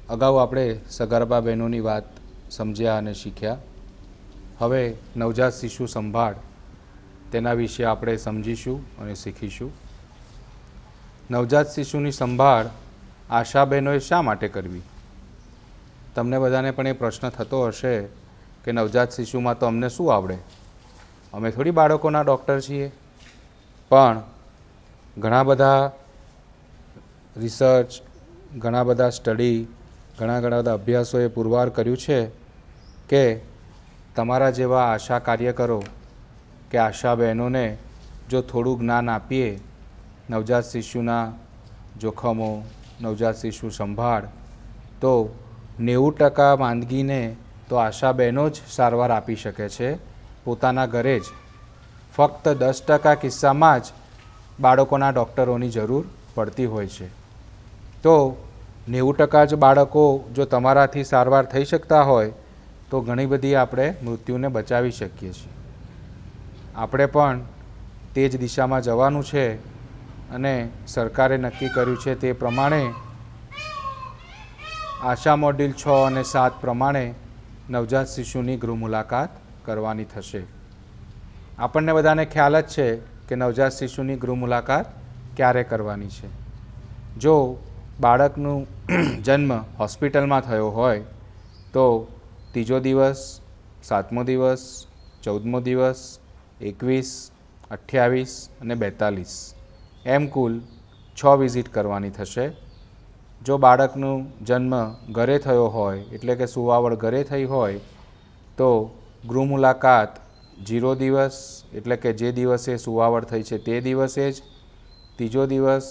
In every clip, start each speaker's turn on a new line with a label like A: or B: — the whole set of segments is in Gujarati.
A: અગાઉ આપણે સગર્ભા બહેનોની વાત સમજ્યા અને શીખ્યા. હવે નવજાત શિશુ સંભાળ તેના વિશે આપણે સમજીશું અને શીખીશું. નવજાત શિશુની સંભાળ આશા બહેનોએ શા માટે કરવી? તમને બધાને પણ એ પ્રશ્ન થતો હશે કે નવજાત શિશુમાં તો અમને શું આવડે, અમે થોડી બાળકોના ડૉક્ટર છીએ. પણ ઘણા બધા રિસર્ચ, ઘણા બધા સ્ટડી, ઘણા બધા અભ્યાસોએ પુરવાર કર્યું છે કે તમારા જેવા આશા કાર્યકરો કે આશા બહેનોને જો થોડું જ્ઞાન આપીએ નવજાત શિશુના જોખમો, નવજાત શિશુ સંભાળ, તો 90% માંદગીને તો આશા બહેનો જ સારવાર આપી શકે છે પોતાના ઘરે જ. ફક્ત 10% કિસ્સામાં જ બાળકોના ડૉક્ટરોની જરૂર પડતી હોય છે. તો 90% જ બાળકો જો તમારાથી સારવાર થઈ શકતા હોય તો ઘણી બધી આપણે મૃત્યુને બચાવી શકીએ છીએ. આપણે પણ તે જ દિશામાં જવાનું છે અને સરકારે નક્કી કર્યું છે તે પ્રમાણે આશા મોડ્યુલ 6 અને 7 પ્રમાણે નવજાત શિશુની ગૃહ મુલાકાત કરવાની થશે. આપણને બધાને ખ્યાલ જ છે કે નવજાત શિશુની ગૃહ મુલાકાત ક્યારે કરવાની છે. જો બાળકનું જન્મ હોસ્પિટલમાં થયો હોય તો 3જો દિવસ, 7મો દિવસ, 14મો દિવસ, 21, 28 અને 42 એમ કુલ 6 વિઝિટ કરવાની થશે. જો બાળકનું જન્મ ઘરે થયો હોય એટલે કે સુવાવડ ઘરે થઈ હોય તો ગૃહ મુલાકાત 0 દિવસ એટલે કે જે દિવસે સુવાવડ થઈ છે તે દિવસે જ, 3જો દિવસ,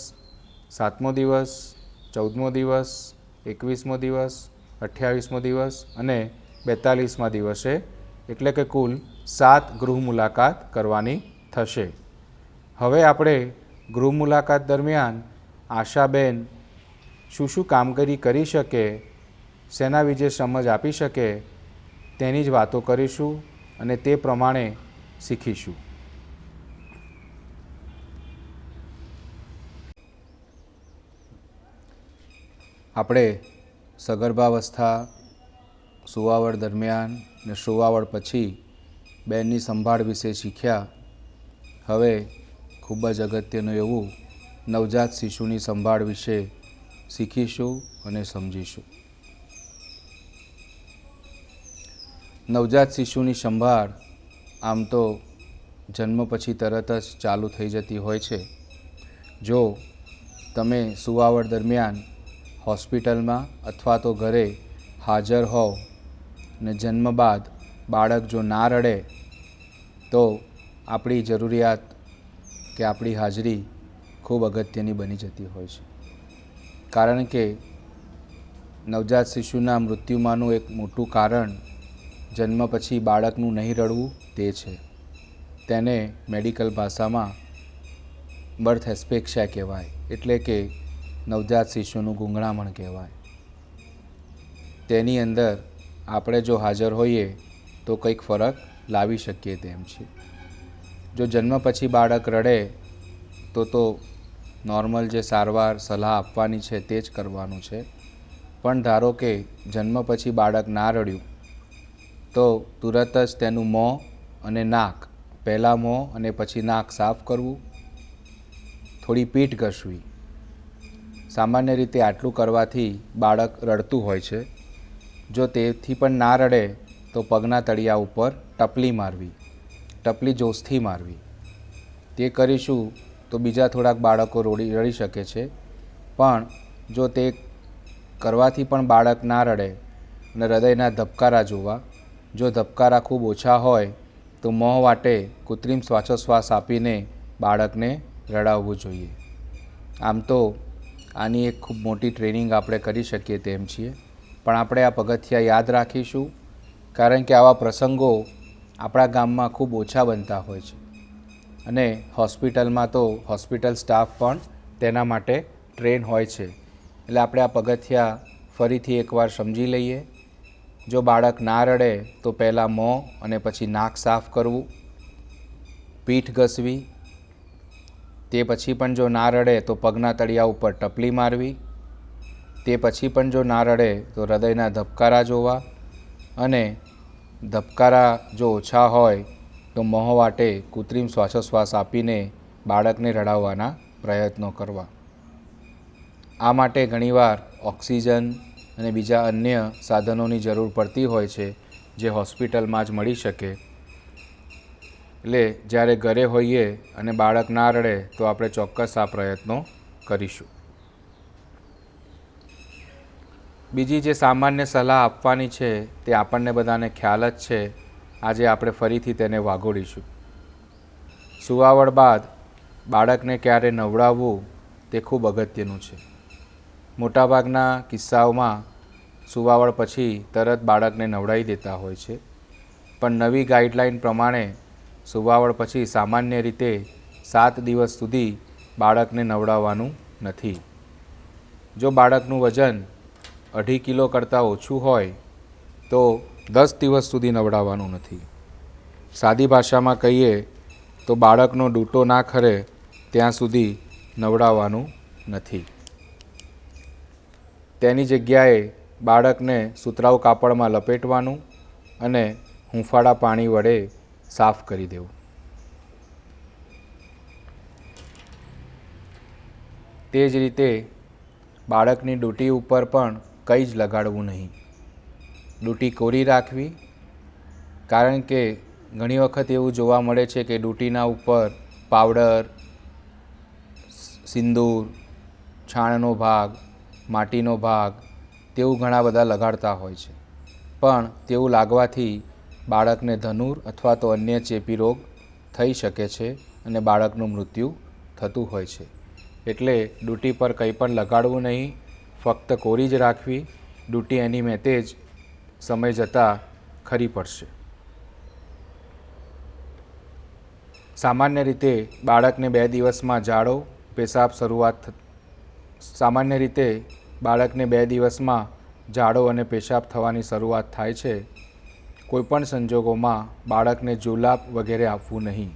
A: 7મો દિવસ, 14મો દિવસ, 21મો દિવસ, 28મો દિવસ અને 42મા દિવસે, એટલે કે કુલ 7 ગૃહ મુલાકાત કરવાની થશે. હવે આપણે ગૃહ મુલાકાત દરમિયાન આશાબેન શું કામગીરી કરી શકે, શેના વિશે સમજ આપી શકે તેની જ વાતો કરીશું અને તે પ્રમાણે શીખીશું. આપણે સગર્ભાવસ્થા, સુવાવડ દરમિયાન ને સુવાવડ પછી બહેનની સંભાળ વિશે શીખ્યા. હવે ખૂબ જ અગત્યનું એવું નવજાત શિશુની સંભાળ વિશે શીખીશું અને સમજીશું. નવજાત શિશુની સંભાળ આમ તો જન્મ પછી તરત જ ચાલુ થઈ જતી હોય છે. જો તમે સુવાવડ દરમિયાન હોસ્પિટલમાં અથવા તો ઘરે હાજર હોવ ને જન્મ બાદ બાળક જો ના રડે તો આપણી જરૂરિયાત કે આપણી હાજરી ખૂબ અગત્યની બની જતી હોય છે. કારણ કે નવજાત શિશુના મૃત્યુમાંનું એક મોટું કારણ જન્મ પછી બાળકનું નહીં રડવું તે છે. તેને મેડિકલ ભાષામાં બર્થ એસ્ફિક્સિયા કહેવાય, એટલે કે નવજાત શિશુનું ગૂંગળામણ કહેવાય. તેની અંદર આપણે જો હાજર હોઈએ તો કંઈક ફરક લાવી શકીએ તેમ છે. જો જન્મ પછી બાળક રડે તો નોર્મલ જે સારવાર સલાહ આપવાની છે તે જ કરવાનું છે. પણ ધારો કે જન્મ પછી બાળક ના રડ્યું તો તુરત જ તેનું મોં અને નાક, પહેલાં મોં અને પછી નાક સાફ કરવું, થોડી પીઠ ઘસવી. સામાન્ય રીતે આટલું કરવાથી બાળક રડતું હોય છે. જો તેથી પણ ના રડે તો પગના તળિયા ઉપર ટપલી મારવી, ટપલી જોશથી મારવી. તે કરીશું તો બીજા થોડાક બાળકો રડી શકે છે. પણ જો તે કરવાથી પણ બાળક ના રડે અને હૃદયના ધબકારા જોવા, જો ધબકારા ખૂબ ઓછા હોય તો મોં વાટે કૃત્રિમ શ્વાસોશ્વાસ આપીને બાળકને રડાવવું જોઈએ. આમ તો આની એક ખૂબ મોટી ટ્રેનિંગ આપણે કરી શકીએ તેમ છીએ, પણ આપણે આ પગથિયાં યાદ રાખીશું કારણ કે આવા પ્રસંગો આપણા ગામમાં ખૂબ ઓછા બનતા હોય છે અને હોસ્પિટલમાં તો હોસ્પિટલ સ્ટાફ પણ તેના માટે ટ્રેન હોય છે. એટલે આપણે આ પગથિયાં ફરીથી એકવાર સમજી લઈએ. જો બાળક ના રડે તો પહેલાં મોં અને પછી નાક સાફ કરવું, પીઠ ઘસવી. તે પછી પણ જો ના રડે તો પગના તળિયા ઉપર ટપલી મારવી. તે પછી પણ જો ના રડે તો હૃદયના ધબકારા જોવા, અને ધબકારા જો ઓછા હોય તો મોં વાટે કૃત્રિમ શ્વાસોશ્વાસ આપીને બાળકને રડાવવાના પ્રયત્નો કરવા. આ માટે ઘણીવાર ઓક્સિજન અને બીજા અન્ય સાધનોની જરૂર પડતી હોય છે, જે હોસ્પિટલમાં જ મળી શકે. એટલે જ્યારે ઘરે હોઈએ અને બાળક ના રડે તો આપણે ચોક્કસ આ પ્રયત્નો કરીશું. બીજી જે સામાન્ય સલાહ આપવાની છે તે આપણને બધાને ખ્યાલ જ છે. આજે આપણે ફરીથી તેને વાગોડીશું. સુવાવડ બાદ બાળકને ક્યારે નવડાવવું તે ખૂબ અગત્યનું છે. મોટાભાગના કિસ્સાઓમાં સુવાવડ પછી તરત બાળકને નવડાવી દેતા હોય છે, પણ નવી ગાઈડલાઈન પ્રમાણે સુવાવડ પછી સામાન્ય રીતે 7 દિવસ સુધી બાળકને નવડાવવાનું નથી. જો બાળકનું વજન 2.5 કિલો કરતાં ઓછું હોય તો 10 દિવસ સુધી નવડાવવાનું નથી. સાદી ભાષામાં કહીએ તો બાળકનો ડૂંટો ના ખરે ત્યાં સુધી નવડાવવાનું નથી. તેની જગ્યાએ બાળકને સુતરાઉ કાપડમાં લપેટવાનું અને હૂંફાળા પાણી વડે સાફ કરી દેવું. તે જ રીતે બાળકની ડૂંટી ઉપર પણ કંઈ જ લગાડવું નહીં. ડૂંટી કોરી રાખવી, કારણ કે ઘણી વખત એવું જોવા મળે છે કે ડૂંટીના ઉપર પાવડર, સિંદૂર, છાણનો ભાગ, માટીનો ભાગ તેવું ઘણા બધા લગાડતા હોય છે, પણ તેવું લાગવાથી બાળકને ધનુર અથવા તો અન્ય ચેપી રોગ થઈ શકે છે અને બાળકનું મૃત્યુ થતું હોય છે. એટલે ડૂંટી પર કંઈ પણ લગાડવું નહીં, ફક્ત કોરી જ રાખવી. ડૂંટી એની મેતે જ સમય જતાં ખરી પડશે. સામાન્ય રીતે બાળકને 2 દિવસમાં ઝાડો પેશાબ અને પેશાબ થવાની શરૂઆત થાય છે. કોઈપણ સંજોગોમાં બાળકને જુલાબ વગેરે આપવું નહીં,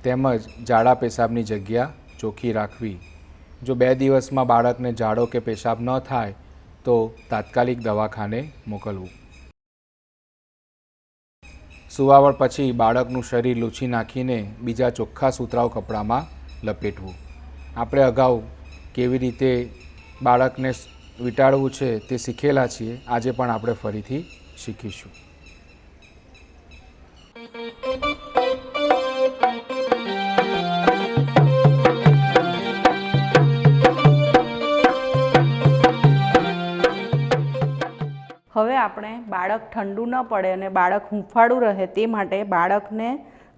A: તેમજ ઝાડા પેશાબની જગ્યા ચોખ્ખી રાખવી. જો 2 દિવસમાં બાળકને ઝાડો કે પેશાબ ન થાય તો તાત્કાલિક દવાખાને મોકલવું. સુવાવડ પછી બાળકનું શરીર લૂછી નાખીને બીજા ચોખ્ખા સુતરાઉ કપડામાં લપેટવું. આપણે અગાઉ કેવી રીતે બાળકને વીંટાળવું છે તે શીખેલા છીએ. આજે પણ આપણે ફરીથી શીખીશું.
B: હવે આપણે બાળક ઠંડુ ન પડે અને બાળક હૂંફાળું રહે તે માટે બાળકને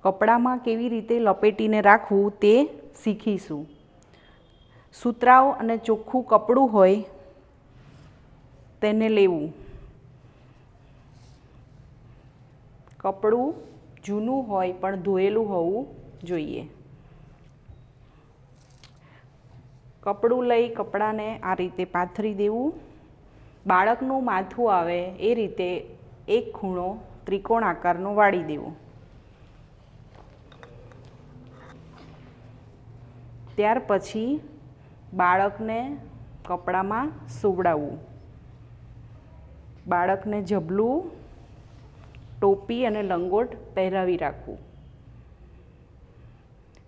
B: કપડામાં કેવી રીતે લપેટીને રાખવું તે શીખીશું. સુતરાઉ અને ચોખ્ખું કપડું હોય તેને લેવું. કપડું જૂનું હોય પણ ધોયેલું હોવું જોઈએ. કપડું લઈ કપડાને આ રીતે પાથરી દેવું. બાળકનું માથું આવે એ રીતે એક ખૂણો ત્રિકોણ આકારનો વાળી દેવો. ત્યાર પછી બાળકને કપડામાં સુવડાવવું. બાળકને ઝબલું, ટોપી અને લંગોટ પહેરાવી રાખવું.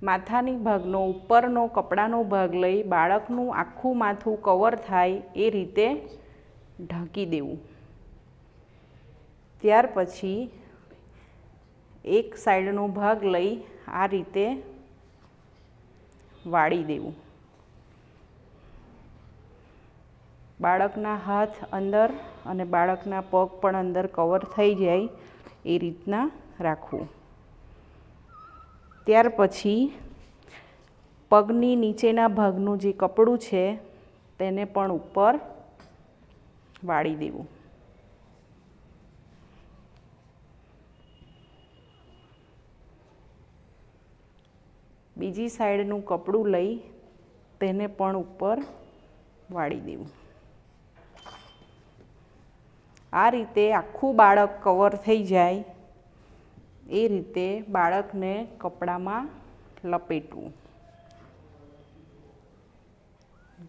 B: માથાની ભાગનો ઉપરનો કપડાનો ભાગ લઈ બાળકનું આખું માથું કવર થાય એ રીતે ઢાંકી દેવું. ત્યાર પછી એક સાઈડનો ભાગ લઈ આ રીતે વાળી દેવું. બાળકના હાથ અંદર અને બાળકના પગ પણ અંદર કવર થઈ જાય એ રીતના રાખવું. ત્યાર પછી પગની નીચેના ભાગનું જે કપડું છે તેને પણ ઉપર વાળી દેવું. બીજી સાઈડનું કપડું લઈ તેને પણ ઉપર વાળી દેવું. આ રીતે આખું બાળક કવર થઈ જાય એ રીતે બાળકને કપડામાં લપેટવું,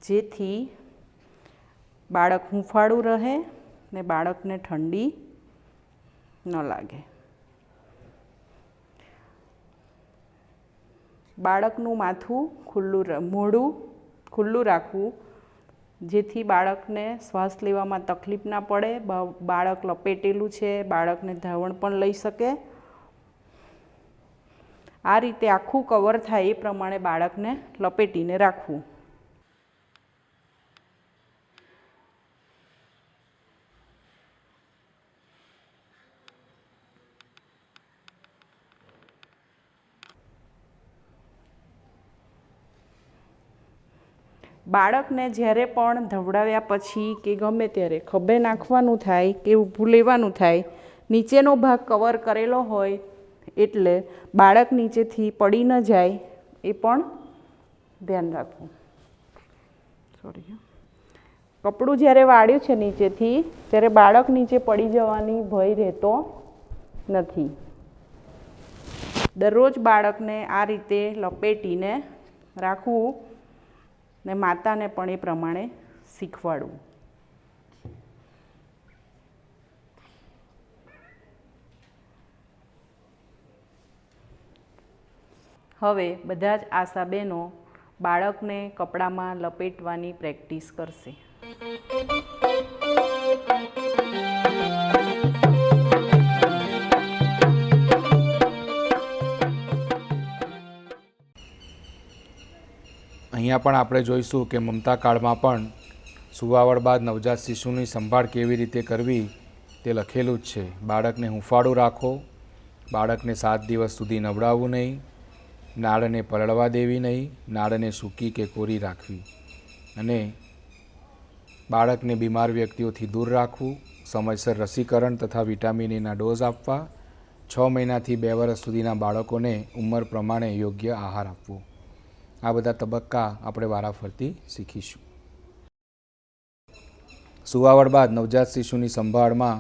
B: જેથી બાળક હૂંફાળું રહે ને બાળકને ઠંડી ન લાગે. બાળકનું માથું મોઢું ખુલ્લું રાખવું, જેથી બાળકને શ્વાસ લેવામાં તકલીફ ના પડે. બાળક લપેટેલું છે, બાળકને ધાવણ પણ લઈ શકે. આ રીતે આખું કવર થાય એ પ્રમાણે બાળકને લપેટીને રાખવું. બાળકને જ્યારે પણ ધવડાવ્યા પછી કે ગમે ત્યારે ખભે નાખવાનું થાય કે ઊભું લેવાનું થાય, નીચેનો ભાગ કવર કરેલો હોય એટલે બાળક નીચેથી પડી ન જાય એ પણ ધ્યાન રાખવું. કપડું જ્યારે વાળ્યું છે નીચેથી, ત્યારે બાળક નીચે પડી જવાની ભય રહેતો નથી. દરરોજ બાળકને આ રીતે લપેટીને રાખવું ને માતાને પણ એ પ્રમાણે શીખવાડવું. હવે બધા જ આશા બહેનો બાળકને કપડામાં લપેટવાની પ્રેક્ટિસ કરશે.
A: અહીંયા પણ આપણે જોઈશું કે મમતા કાળમાં પણ સુવાવડ બાદ નવજાત શિશુની સંભાળ કેવી રીતે કરવી તે લખેલું જ છે. બાળકને હૂંફાળું રાખો, બાળકને 7 દિવસ સુધી નવડાવવું નહીં, નાળને પલળવા દેવી નહીં, નાળને સૂકી કે કોરી રાખવી, અને બાળકને બીમાર વ્યક્તિઓથી દૂર રાખવું, સમયસર રસીકરણ તથા વિટામિન એના ડોઝ આપવા, 6 મહિનાથી 2 વર્ષ સુધીના બાળકોને ઉંમર પ્રમાણે યોગ્ય આહાર આપવો. આ બધા તબક્કા આપણે વારાફરતી શીખીશું. સુવાવડ બાદ નવજાત શિશુની સંભાળમાં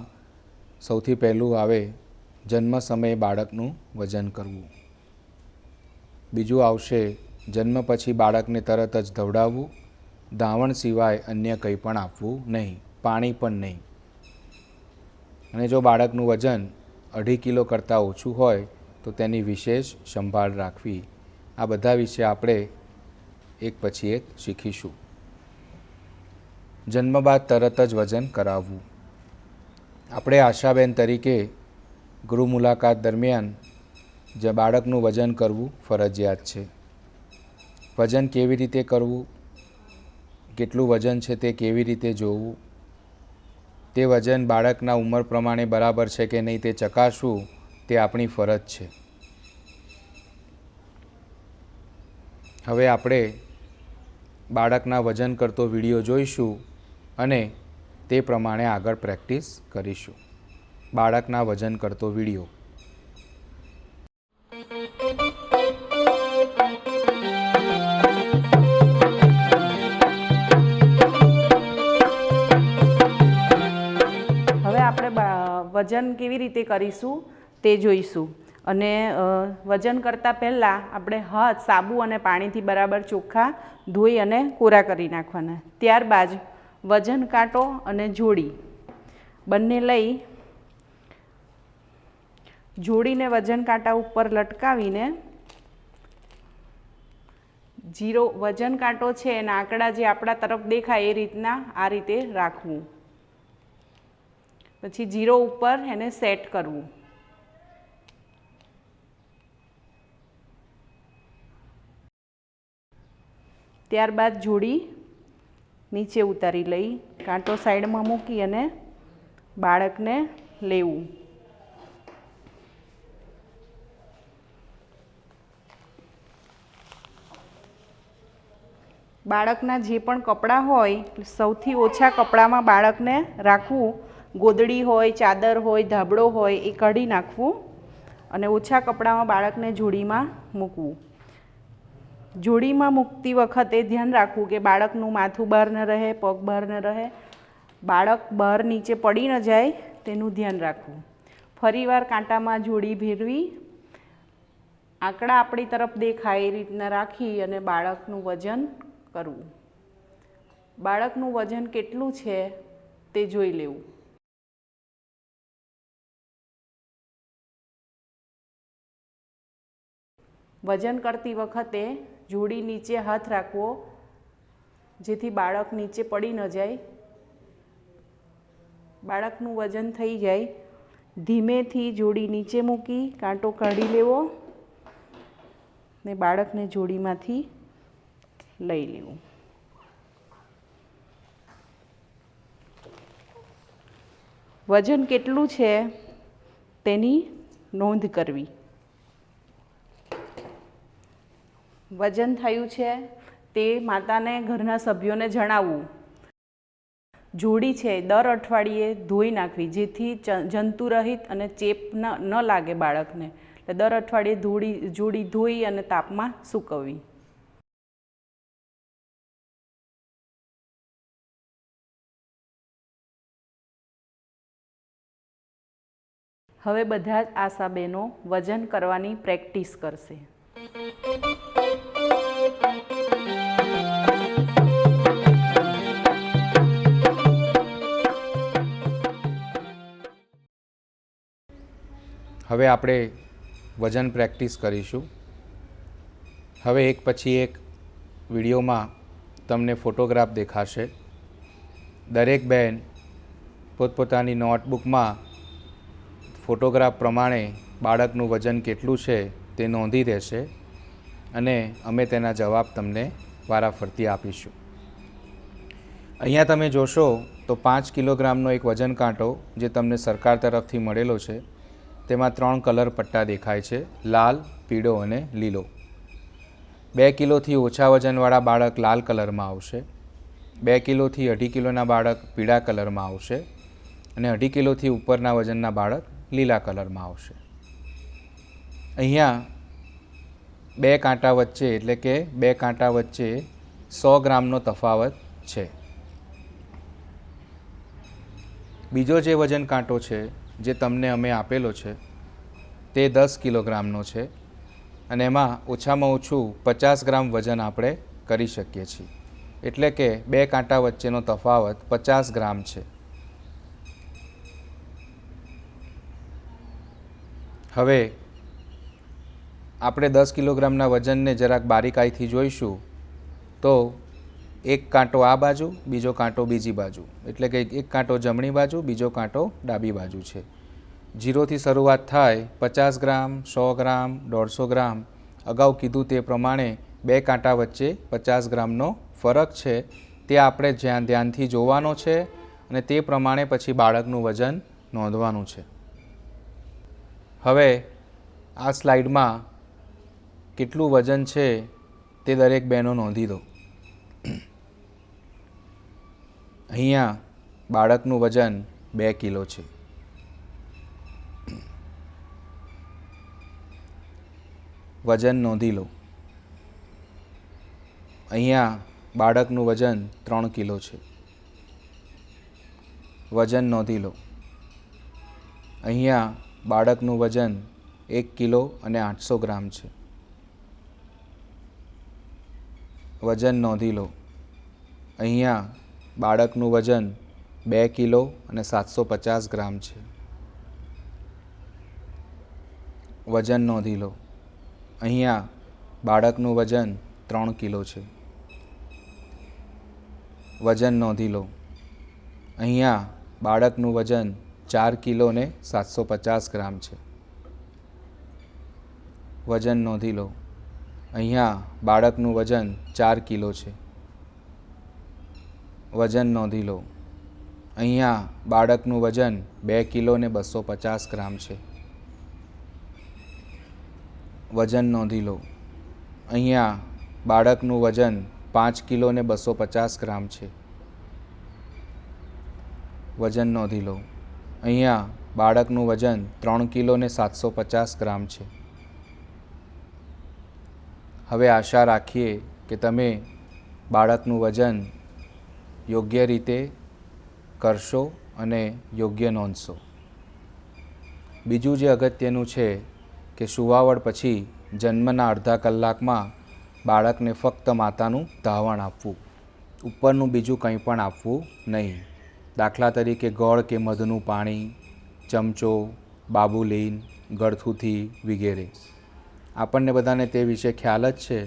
A: સૌથી પહેલું આવે જન્મ સમયે બાળકનું વજન કરવું. બીજું આવશે જન્મ પછી બાળકને તરત જ ધવડાવવું, ધાવણ સિવાય અન્ય કંઈ પણ આપવું નહીં, પાણી પણ નહીં. અને જો બાળકનું વજન 2.5 કિલો કરતાં ઓછું હોય તો તેની વિશેષ સંભાળ રાખવી. આ બધા વિશે આપણે એક પછી એક શીખીશું. જન્મ બાદ તરત જ વજન કરાવવું. આપણે આશાબેન તરીકે ગૃહ મુલાકાત દરમિયાન જે બાળકનું વજન કરવું ફરજિયાત છે. વજન કેવી રીતે કરવું, કેટલું વજન છે તે કેવી રીતે જોવું, તે વજન બાળકના ઉંમર પ્રમાણે બરાબર છે કે નહીં તે ચકાસવું, તે આપણી ફરજ છે. હવે આપણે બાળકના વજન કરતો વિડીયો જોઈશું અને તે પ્રમાણે આગળ પ્રેક્ટિસ કરીશું. બાળકના વજન કરતો વિડીયો.
B: હવે આપણે વજન કેવી રીતે કરીશું તે જોઈશું. અને વજન કરતાં પહેલાં આપણે હાથ સાબુ અને પાણીથી બરાબર ચોખ્ખા ધોઈ અને કોરા કરી નાખવાના. ત્યારબાદ વજન કાંટો અને જોડી બંને લઈ જોડીને વજન કાંટા ઉપર લટકાવીને વજન કાંટો છે એના આંકડા જે આપણા તરફ દેખાય એ રીતના આ રીતે રાખવું. પછી 0 ઉપર એને સેટ કરવું. ત્યારબાદ જોડી નીચે ઉતારી લઈ કાંટો સાઈડમાં મૂકી અને બાળકને લેવું. બાળકના જે પણ કપડાં હોય સૌથી ઓછા કપડામાં બાળકને રાખવું. ગોદડી હોય, ચાદર હોય, ધાબળો હોય એ કાઢી નાખવું અને ઓછા કપડામાં બાળકને જોડીમાં મૂકવું. જોડીમાં મૂકતી વખતે ધ્યાન રાખવું કે બાળકનું માથું બહાર ન રહે, પગ બહાર ન રહે, બાળક બહાર નીચે પડી ન જાય તેનું ધ્યાન રાખવું. ફરીવાર કાંટામાં જોડી ભેરવી આંકડા આપણી તરફ દેખાય એ રીતના રાખી અને બાળકનું વજન કરવું. બાળકનું વજન કેટલું છે તે જોઈ લેવું. વજન કરતી વખતે જોડી નીચે હાથ રાખવો જેથી બાળક નીચે પડી ન જાય. બાળકનું વજન થઈ જાય ધીમેથી જોડી નીચે મૂકી કાંટો કાઢી લેવો ને બાળકને જોડીમાંથી લઈ લેવું. વજન કેટલું છે તેની નોંધ કરવી. વજન થયું છે તે માતાને ઘરના સભ્યોને જણાવવું. જોડી છે દર અઠવાડિયે ધોઈ નાખવી જેથી જંતુરહિત અને ચેપ ન લાગે બાળકને. એટલે દર અઠવાડિયે જોડી ધોઈ અને તાપમાં સૂકવવી. હવે બધા જ આશાબેનો વજન કરવાની પ્રેક્ટિસ કરશે.
A: હવે આપણે વજન પ્રેક્ટિસ કરીશું. હવે એક પછી એક વિડીયોમાં તમને ફોટોગ્રાફ દેખાશે. દરેક બહેન પોતપોતાની નોટબુકમાં ફોટોગ્રાફ પ્રમાણે બાળકનું વજન કેટલું છે તે નોંધી દેશે અને અમે તેના જવાબ તમને વારાફરતી આપીશું. અહીંયા તમે જોશો તો 5 કિલોગ્રામનો એક વજન કાંટો જે તમને સરકાર તરફથી મળેલો છે તેમાં 3 કલર પટ્ટા દેખાય છે, લાલ, પીળો અને લીલો. 2 કિલોથી ઓછા વજનવાળા બાળક લાલ કલરમાં આવશે, 2 કિલોથી 2.5 કિલોના બાળક પીળા કલરમાં આવશે અને 2.5 કિલોથી ઉપરના વજનના બાળક લીલા કલરમાં આવશે. અહીંયા 2 કાંટા વચ્ચે એટલે કે 2 કાંટા વચ્ચે 100 ગ્રામનો તફાવત છે. બીજો જે વજન કાંટો છે જે તમને અમે આપેલો છે તે 10 કિલોગ્રામનો છે અને એમાં ઓછામાં ઓછું 50 ગ્રામ વજન આપણે કરી શકીએ છીએ. એટલે કે 2 કાંટા વચ્ચેનો તફાવત 50 ગ્રામ છે. હવે આપણે 10 કિલોગ્રામના વજનને જરાક બારીકાઈથી જોઈશું તો એક કાંટો આ બાજુ, બીજો કાંટો બીજી બાજુ, એટલે કે એક કાંટો જમણી બાજુ, બીજો કાંટો ડાબી બાજુ છે. 0થી શરૂઆત થાય 50 ગ્રામ, 100 ગ્રામ, 150 ગ્રામ. અગાઉ કીધું તે પ્રમાણે 2 કાંટા વચ્ચે 50 ગ્રામનો ફરક છે તે આપણે ધ્યાનથી જોવાનો છે અને તે પ્રમાણે પછી બાળકનું વજન નોંધવાનું છે. હવે આ સ્લાઇડમાં કેટલું વજન છે તે દરેક બહેનો નોંધી દો. અહીંયા બાળકનું વજન 2 કિલો છે. વજન નોંધી લો. અહીંયા બાળકનું વજન 3 કિલો છે. વજન નોંધી લો. અહીંયા બાળકનું વજન 1 કિલો અને 800 ગ્રામ છે. વજન નોંધી લો. અહીંયા બાળકનું વજન 2 કિલો અને 750 ગ્રામ છે. વજન નોંધી લો. અહીંયા બાળકનું વજન 3 કિલો છે. વજન નોંધી લો. અહીંયા બાળકનું વજન 4 કિલો ને 750 ગ્રામ છે. વજન નોંધી લો. અહીંયા બાળકનું વજન 4 કિલો છે. વજન નોંધી લો. અહીંયા બાળકનું વજન 2 કિલો ને 250 ગ્રામ છે. વજન નોંધી લો. અહીંયા બાળકનું વજન 5 કિલો ને 250 ગ્રામ છે. વજન નોંધી લો. અહીંયા બાળકનું વજન 3 કિલો ને 750 ગ્રામ છે. હવે આશા રાખીએ કે તમે બાળકનું વજન યોગ્ય રીતે કરશો અને યોગ્ય નોંધશો. બીજું જે અગત્યનું છે કે સુવાવડ પછી જન્મના અડધા કલાકમાં બાળકને ફક્ત માતાનું ધાવણ આપવું. ઉપરનું બીજું કંઈ પણ આપવું નહીં. દાખલા તરીકે ગોળ કે મધનું પાણી, ચમચો, બાબુલીન, ગળથૂથી વગેરે. આપણને બધાને તે વિશે ખ્યાલ જ છે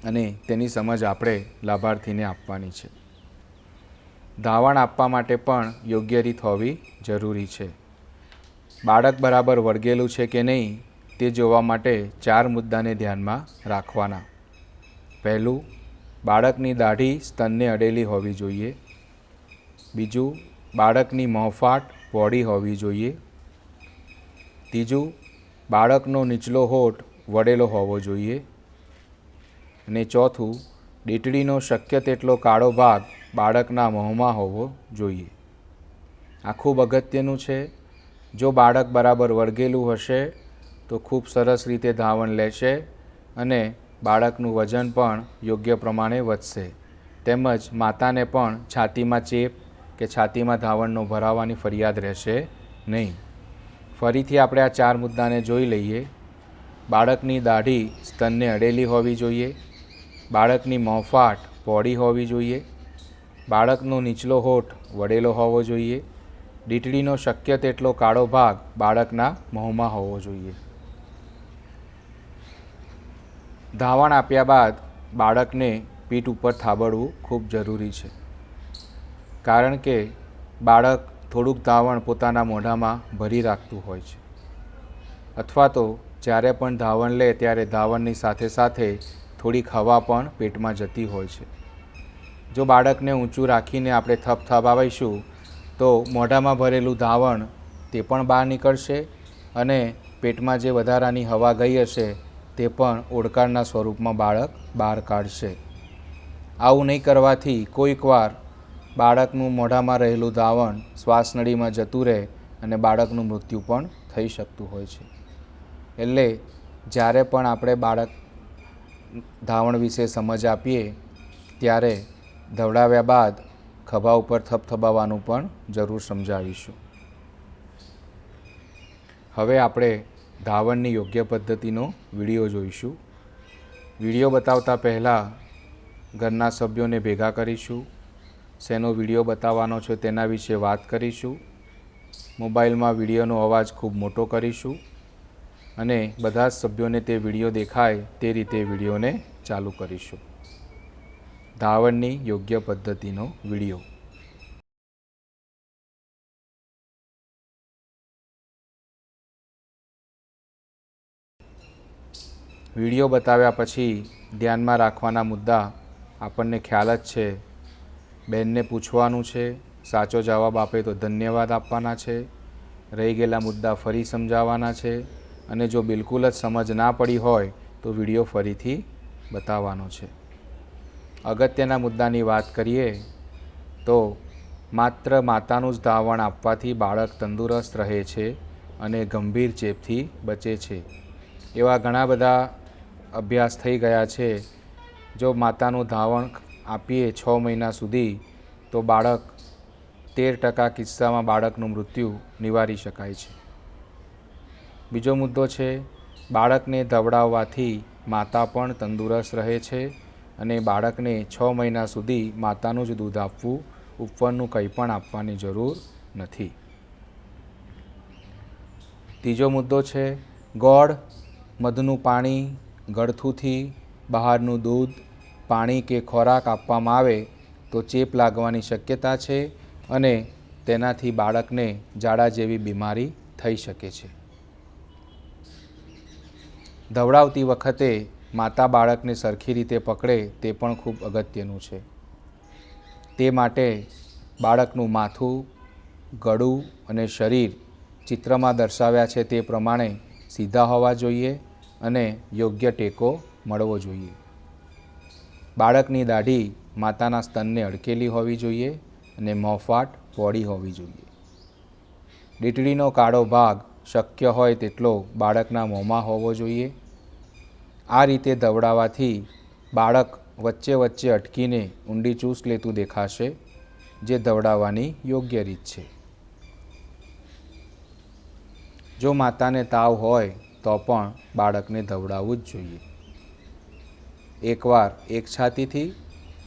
A: અને તેની સમજ આપણે લાભાર્થીને આપવાની છે. ધાવણ આપવા માટે પણ યોગ્ય રીત હોવી જરૂરી છે. બાળક બરાબર વળગેલું છે કે નહીં તે જોવા માટે 4 મુદ્દાને ધ્યાનમાં રાખવાના. પહેલું, બાળકની દાઢી સ્તનને અડેલી હોવી જોઈએ. બીજું, બાળકની મોંફાટ પહોળી હોવી જોઈએ. ત્રીજું, બાળકનો નીચલો હોઠ વળેલો હોવો જોઈએ. અને ચોથું, દીઠડીનો શક્ય તેટલો કાળો ભાગ બાળકના મોંમાં હોવો જોઈએ. આ ખૂબ અગત્યનું છે. જો બાળક બરાબર વળગેલું હશે તો ખૂબ સરસ રીતે ધાવણ લેશે અને બાળકનું વજન પણ યોગ્ય પ્રમાણે વધશે. તેમજ માતાને પણ છાતીમાં ચેપ કે છાતીમાં ધાવણનો ભરાવાની ફરિયાદ રહેશે નહીં. ફરીથી આપણે આ 4 મુદ્દાને જોઈ લઈએ. બાળકની દાઢી સ્તનને અડેલી હોવી જોઈએ. બાળકની મોંફાટ પહોળી હોવી જોઈએ. બાળકનો નીચલો હોઠ વળેલો હોવો જોઈએ. દીઠડીનો શક્ય તેટલો કાળો ભાગ બાળકના મોંમાં હોવો જોઈએ. ધાવણ આપ્યા બાદ બાળકને પીઠ ઉપર થાબડવું ખૂબ જરૂરી છે. કારણ કે બાળક થોડુંક ધાવણ પોતાના મોઢામાં ભરી રાખતું હોય છે, અથવા તો જ્યારે પણ ધાવણ લે ત્યારે ધાવણની સાથે સાથે થોડીક હવા પણ પેટમાં જતી હોય છે. જો બાળકને ઊંચું રાખીને આપણે થપથપાવીશું તો મોઢામાં ભરેલું ધાવણ તે પણ બહાર નીકળશે અને પેટમાં જે વધારાની હવા ગઈ હશે તે પણ ઓડકારના સ્વરૂપમાં બાળક બહાર કાઢશે. આવું નહીં કરવાથી કોઈક વાર બાળકનું મોઢામાં રહેલું ધાવણ શ્વાસનળીમાં જતું રહે અને બાળકનું મૃત્યુ પણ થઈ શકતું હોય છે. એટલે જ્યારે પણ આપણે બાળક ધાવણ વિશે સમજ આપીએ ત્યારે ધવડાવ્યા બાદ ખભા ઉપર થપથપાવવાનું પણ જરૂર સમજાવીશું. હવે આપણે ધાવણની યોગ્ય પદ્ધતિનો વિડીયો જોઈશું. વિડીયો બતાવતા પહેલાં ઘરના સભ્યોને ભેગા કરીશું. શેનો વિડીયો બતાવવાનો છે તેના વિશે વાત કરીશું. મોબાઈલમાં વિડીયોનો અવાજ ખૂબ મોટો કરીશું અને બધા જ સભ્યોને તે વિડીયો દેખાય તે રીતે વિડીયોને ચાલુ કરીશું. ધાવણની યોગ્ય પદ્ધતિનો વિડીયો. વિડીયો બતાવ્યા પછી ધ્યાનમાં રાખવાના મુદ્દા આપણને ખ્યાલ જ છે. બહેનને પૂછવાનું છે, સાચો જવાબ આપે તો ધન્યવાદ આપવાના છે. રહી ગયેલા મુદ્દા ફરી સમજાવવાના છે અને જો બિલકુલ જ સમજ ના પડી હોય તો વિડીયો ફરીથી બતાવવાનો છે. અગત્યના મુદ્દાની વાત કરીએ તો માત્ર માતાનું જ ધાવણ આપવાથી બાળક તંદુરસ્ત રહે છે અને ગંભીર ચેપથી બચે છે. એવા ઘણા બધા અભ્યાસ થઈ ગયા છે. જો માતાનું ધાવણ આપીએ 6 મહિના સુધી તો બાળક 13% કિસ્સામાં બાળકનું મૃત્યુ નિવારી શકાય છે. બીજો મુદ્દો છે, બાળકને ધવડાવવાથી માતા પણ તંદુરસ્ત રહે છે અને બાળકને 6 મહિના સુધી માતાનું જ દૂધ આપવું, ઉપરનું કંઈ પણ આપવાની જરૂર નથી. ત્રીજો મુદ્દો છે, ગોળ, મધનું પાણી, ગળથૂથી, બહારનું દૂધ, પાણી કે ખોરાક આપવામાં આવે તો ચેપ લાગવાની શક્યતા છે અને તેનાથી બાળકને ઝાડા જેવી બીમારી થઈ શકે છે. ધવડાવતી વખતે માતા બાળકને સરખી રીતે પકડે તે પણ ખૂબ અગત્યનું છે. તે માટે બાળકનું માથું, ગળું અને શરીર ચિત્રમાં દર્શાવ્યા છે તે પ્રમાણે સીધા હોવા જોઈએ અને યોગ્ય ટેકો મળવો જોઈએ. બાળકની દાઢી માતાના સ્તનને અડકેલી હોવી જોઈએ અને મોંફાટ પહોળી હોવી જોઈએ. દીઠડીનો કાળો ભાગ શક્ય હોય તેટલો બાળકના મોંમાં હોવો જોઈએ. આ રીતે ધવડાવવાથી બાળક વચ્ચે વચ્ચે અટકીને ઊંડી ચૂસ લેતું દેખાશે, જે ધવડાવવાની યોગ્ય રીત છે. જો માતાને તાવ હોય તો પણ બાળકને ધવડાવવું જ જોઈએ. એકવાર એક છાતીથી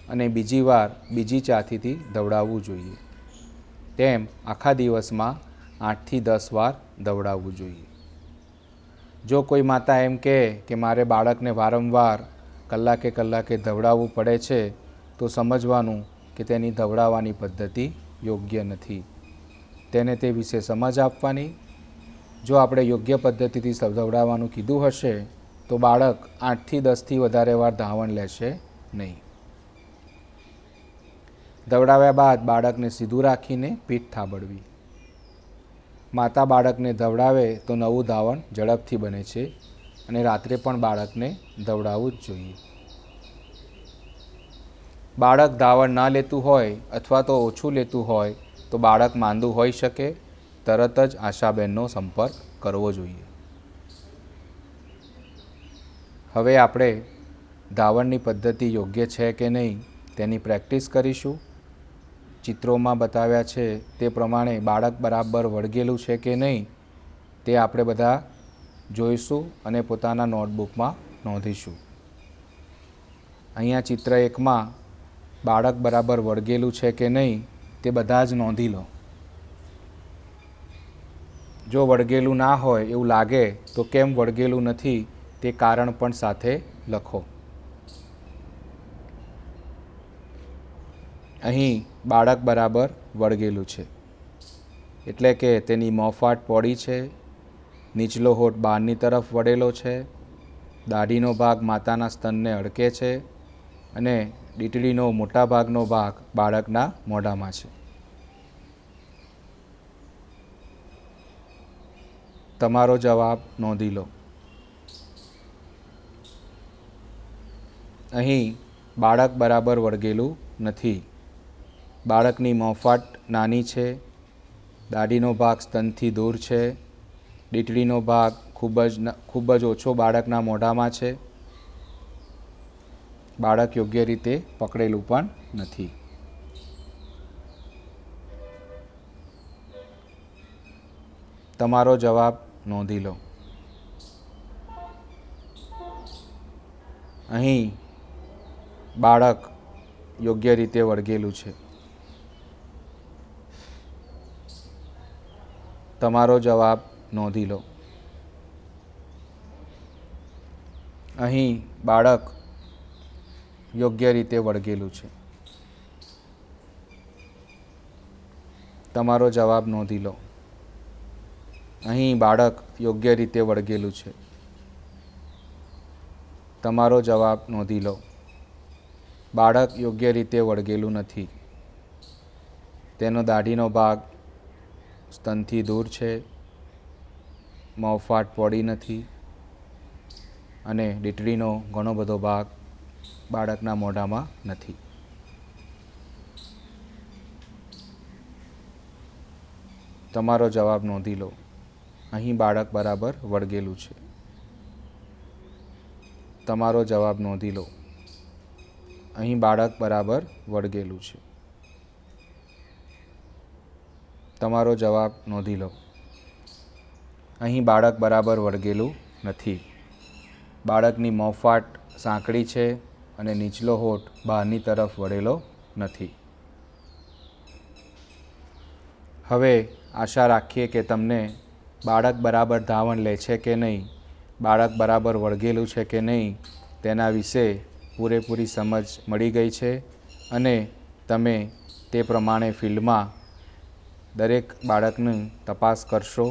A: અને બીજી વાર બીજી છાતીથી દવડાવવું જોઈએ. તેમ આખા દિવસમાં 8થી 10 વાર દવડાવવું જોઈએ. જો કોઈ માતા એમ કહે કે મારે બાળકને વારંવાર કલાકે દવડાવવું પડે છે, તો સમજવાનું કે તેની દવડાવવાની પદ્ધતિ યોગ્ય નથી. તેને તે વિશે સમજ આપવાની. જો આપણે યોગ્ય પદ્ધતિથી દવડાવવાનું કીધું હશે તો બાળક 8થી 10થી વધારે વાર ધાવણ લેશે નહીં. દવડાવ્યા બાદ બાળકને સીધું રાખીને પીઠ થાબડવી. માતા બાળકને દવડાવે તો નવું ધાવણ ઝડપથી બને છે અને રાત્રે પણ બાળકને દવડાવવું જ જોઈએ. બાળક ધાવણ ન લેતું હોય અથવા તો ઓછું લેતું હોય તો બાળક માંદું હોઈ શકે. તરત જ આશાબેનનો સંપર્ક કરવો જોઈએ. હવે આપણે ધાવણની પદ્ધતિ યોગ્ય છે કે નહીં તેની પ્રેક્ટિસ કરીશું. ચિત્રોમાં બતાવ્યા છે તે પ્રમાણે બાળક બરાબર વળગેલું છે કે નહીં તે આપણે બધા જોઈશું અને પોતાના નોટબુકમાં નોંધીશું. અહીંયા ચિત્ર 1માં બાળક બરાબર વળગેલું છે કે નહીં તે બધા જ નોંધી લો. જો વળગેલું ના હોય એવું લાગે તો કેમ વળગેલું નથી તે કારણ પણ સાથે લખો. અહીં બાળક બરાબર વળગેલું છે એટલે કે તેની મોંફાટ પહોળી છે, નીચલો હોઠ બહારની તરફ વળેલો છે, દાઢીનો ભાગ માતાના સ્તનને અડકે છે અને ડીટડીનો મોટા ભાગનો ભાગ બાળકના મોઢામાં છે. તમારો જવાબ નોંધી લો. અહીં બાળક બરાબર વળગેલું નથી. બાળકની મોંફાટ નાની છે, દાઢીનો ભાગ સ્તનથી દૂર છે, ડીટડીનો ભાગ ખૂબ જ ઓછો બાળકના મોઢામાં છે. બાળક યોગ્ય રીતે પકડેલું પણ નથી. તમારો જવાબ નોંધી લો. અહીં બાળક યોગ્ય રીતે વળગેલું છે. તમારો જવાબ નોંધી લો. અહીં બાળક યોગ્ય રીતે વળગેલું છે. તમારો જવાબ નોંધી લો. અહીં બાળક યોગ્ય રીતે વળગેલું છે. તમારો જવાબ નોંધી લો. બાળક યોગ્ય રીતે વળગેલું નથી. તેનો દાઢીનો ભાગ સ્તનથી દૂર છે, મોંફાટ પહોળી નથી અને ડીટડીનો ઘણો બધો ભાગ બાળકના મોઢામાં નથી. તમારો જવાબ નોંધી લો. અહીં બાળક બરાબર વળગેલું છે. તમારો જવાબ નોંધી લો. અહીં બાળક બરાબર વળગેલું છે. તમારો જવાબ નોંધી લો. અહીં બાળક બરાબર વળગેલું નથી. બાળકની મોંફાટ સાંકડી છે અને નીચલો હોઠ બહારની તરફ વળેલો નથી. હવે આશા રાખીએ કે તમને બાળક બરાબર ધાવણ લે છે કે નહીં, બાળક બરાબર વળગેલું છે કે નહીં તેના વિશે પૂરેપૂરી સમજ મળી ગઈ છે અને તમે તે પ્રમાણે ફિલ્ડમાં દરેક બાળકની તપાસ કરશો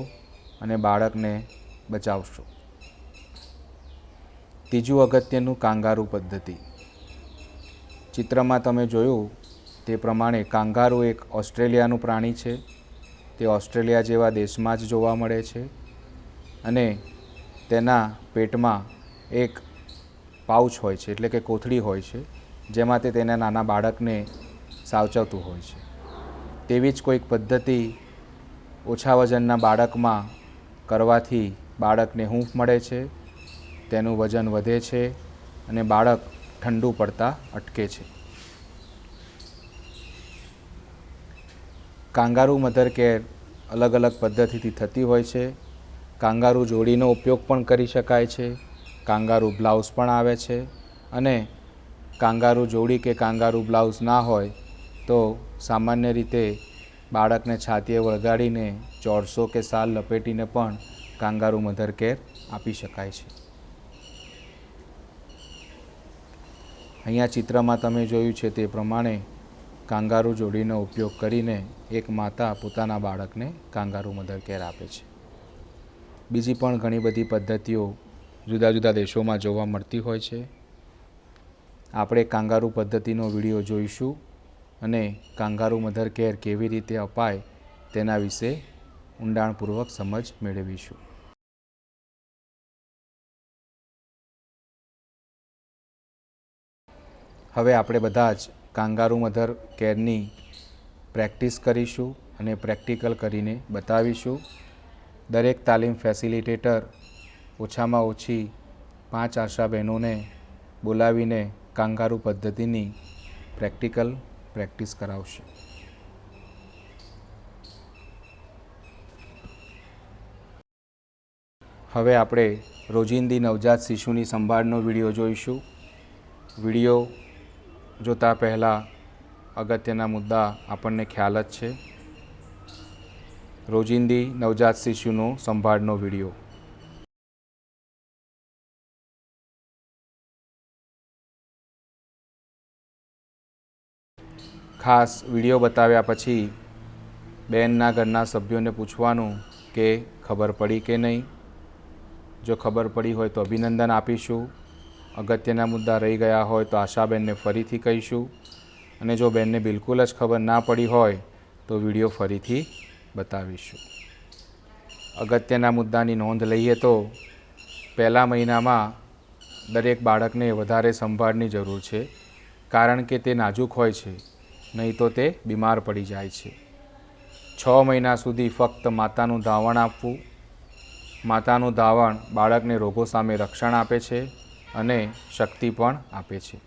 A: અને બાળકને બચાવશો. ત્રીજું અગત્યનું કાંગારૂ પદ્ધતિ. ચિત્રમાં તમે જોયું તે પ્રમાણે કાંગારૂ એક ઓસ્ટ્રેલિયાનું પ્રાણી છે. તે ઓસ્ટ્રેલિયા જેવા દેશમાં જ જોવા મળે છે અને તેના પેટમાં એક પાઉચ હોય છે એટલે કે કોથળી હોય છે જેમાં તે તેના નાના બાળકને સાચવતું હોય છે. તેવી જ કોઈક પદ્ધતિ ઓછા વજનના બાળકમાં કરવાથી બાળકને હૂંફ મળે છે, તેનું વજન વધે છે અને બાળક ઠંડુ પડતા અટકે છે. કાંગારૂ મધર કેર અલગ અલગ પદ્ધતિથી થતી હોય છે. કાંગારૂ જોડીનો ઉપયોગ પણ કરી શકાય છે, કાંગારૂ બ્લાઉઝ પણ આવે છે અને કાંગારૂ જોડી કે કાંગારૂ બ્લાઉઝ ના હોય તો સામાન્ય રીતે બાળકને છાતીએ વળગાડીને ચોરસો કે શાલ લપેટીને પણ કાંગારૂ મધર કેર આપી શકાય છે. અહીંયા ચિત્રમાં તમે જોયું છે તે પ્રમાણે કાંગારૂ જોડીનો ઉપયોગ કરીને એક માતા પોતાના બાળકને કાંગારૂ મધર કેર આપે છે. બીજી પણ ઘણી બધી પદ્ધતિઓ જુદા જુદા દેશોમાં જોવા મળતી હોય છે. આપણે કાંગારૂ પદ્ધતિનો વિડીયો જોઈશું અને કાંગારૂ મધર કેર કેવી રીતે અપાય તેના વિશે ઊંડાણપૂર્વક સમજ મેળવીશું. હવે આપણે બધા જ કાંગારૂ મધર કેરની પ્રેક્ટિસ કરીશું અને પ્રેક્ટિકલ કરીને બતાવીશું. દરેક તાલીમ ફેસિલિટેટર ઓછામાં ઓછી 5 આશા બહેનોને બોલાવીને કાંગારૂ પદ્ધતિની પ્રેક્ટિસ કરાવશે. હવે આપણે રોજિંદી નવજાત શિશુની સંભાળનો વિડીયો જોઈશું. વિડીયો જોતા પહેલાં અગત્યના મુદ્દા આપણને ખ્યાલ જ છે. રોજિંદી નવજાત શિશુનો સંભાળનો વિડીયો. ખાસ વિડીયો બતાવ્યા પછી બહેનના ઘરના સભ્યોને પૂછવાનું કે ખબર પડી કે નહીં. જો ખબર પડી હોય તો અભિનંદન આપીશું. અગત્યના મુદ્દા રહી ગયા હોય તો આશાબેનને ફરીથી કહીશું. અને જો બેનને બિલકુલ જ ખબર ના પડી હોય તો વિડીયો ફરીથી બતાવીશું. અગત્યના મુદ્દાની નોંધ લઈએ તો પહેલા મહિનામાં દરેક બાળકને વધારે સંભાળની જરૂર છે, કારણ કે તે નાજુક હોય છે, નહીં તો તે બીમાર પડી જાય છે. 6 મહિના સુધી ફક્ત માતાનું ધાવણ આપવું. માતાનું ધાવણ બાળકને રોગો સામે રક્ષણ આપે છે અને શક્તિ પણ આપે છે.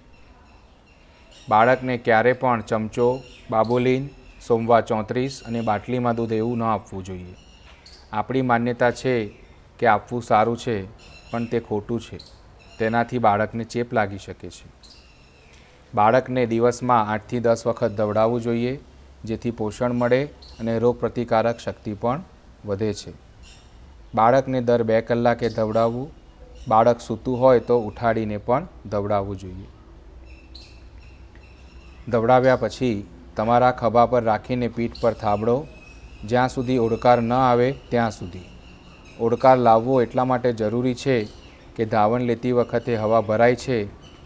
A: બાળકને ક્યારે પણ ચમચો, બાબુલીન, સોમવા 34 અને બાટલીમાં દૂધ એવું ન આપવું જોઈએ. આપણી માન્યતા છે કે આપવું સારું છે, પણ તે ખોટું છે. તેનાથી બાળકને ચેપ લાગી શકે છે. બાળકને દિવસમાં 8 થી 10 વખત દવડાવવું જોઈએ, જેથી પોષણ મળે અને રોગપ્રતિકારક શક્તિ પણ વધે છે. બાળકને દર 2 કલાકે દવડાવવું. બાળક સૂતું હોય તો ઉઠાડીને પણ દવડાવવું જોઈએ. દવડાવ્યા પછી તમારા ખભા પર રાખીને પીઠ પર થાબડો, જ્યાં સુધી ઓડકાર ન આવે ત્યાં સુધી. ઓડકાર લાવવો એટલા માટે જરૂરી છે કે ધાવણ લેતી વખતે હવા ભરાય છે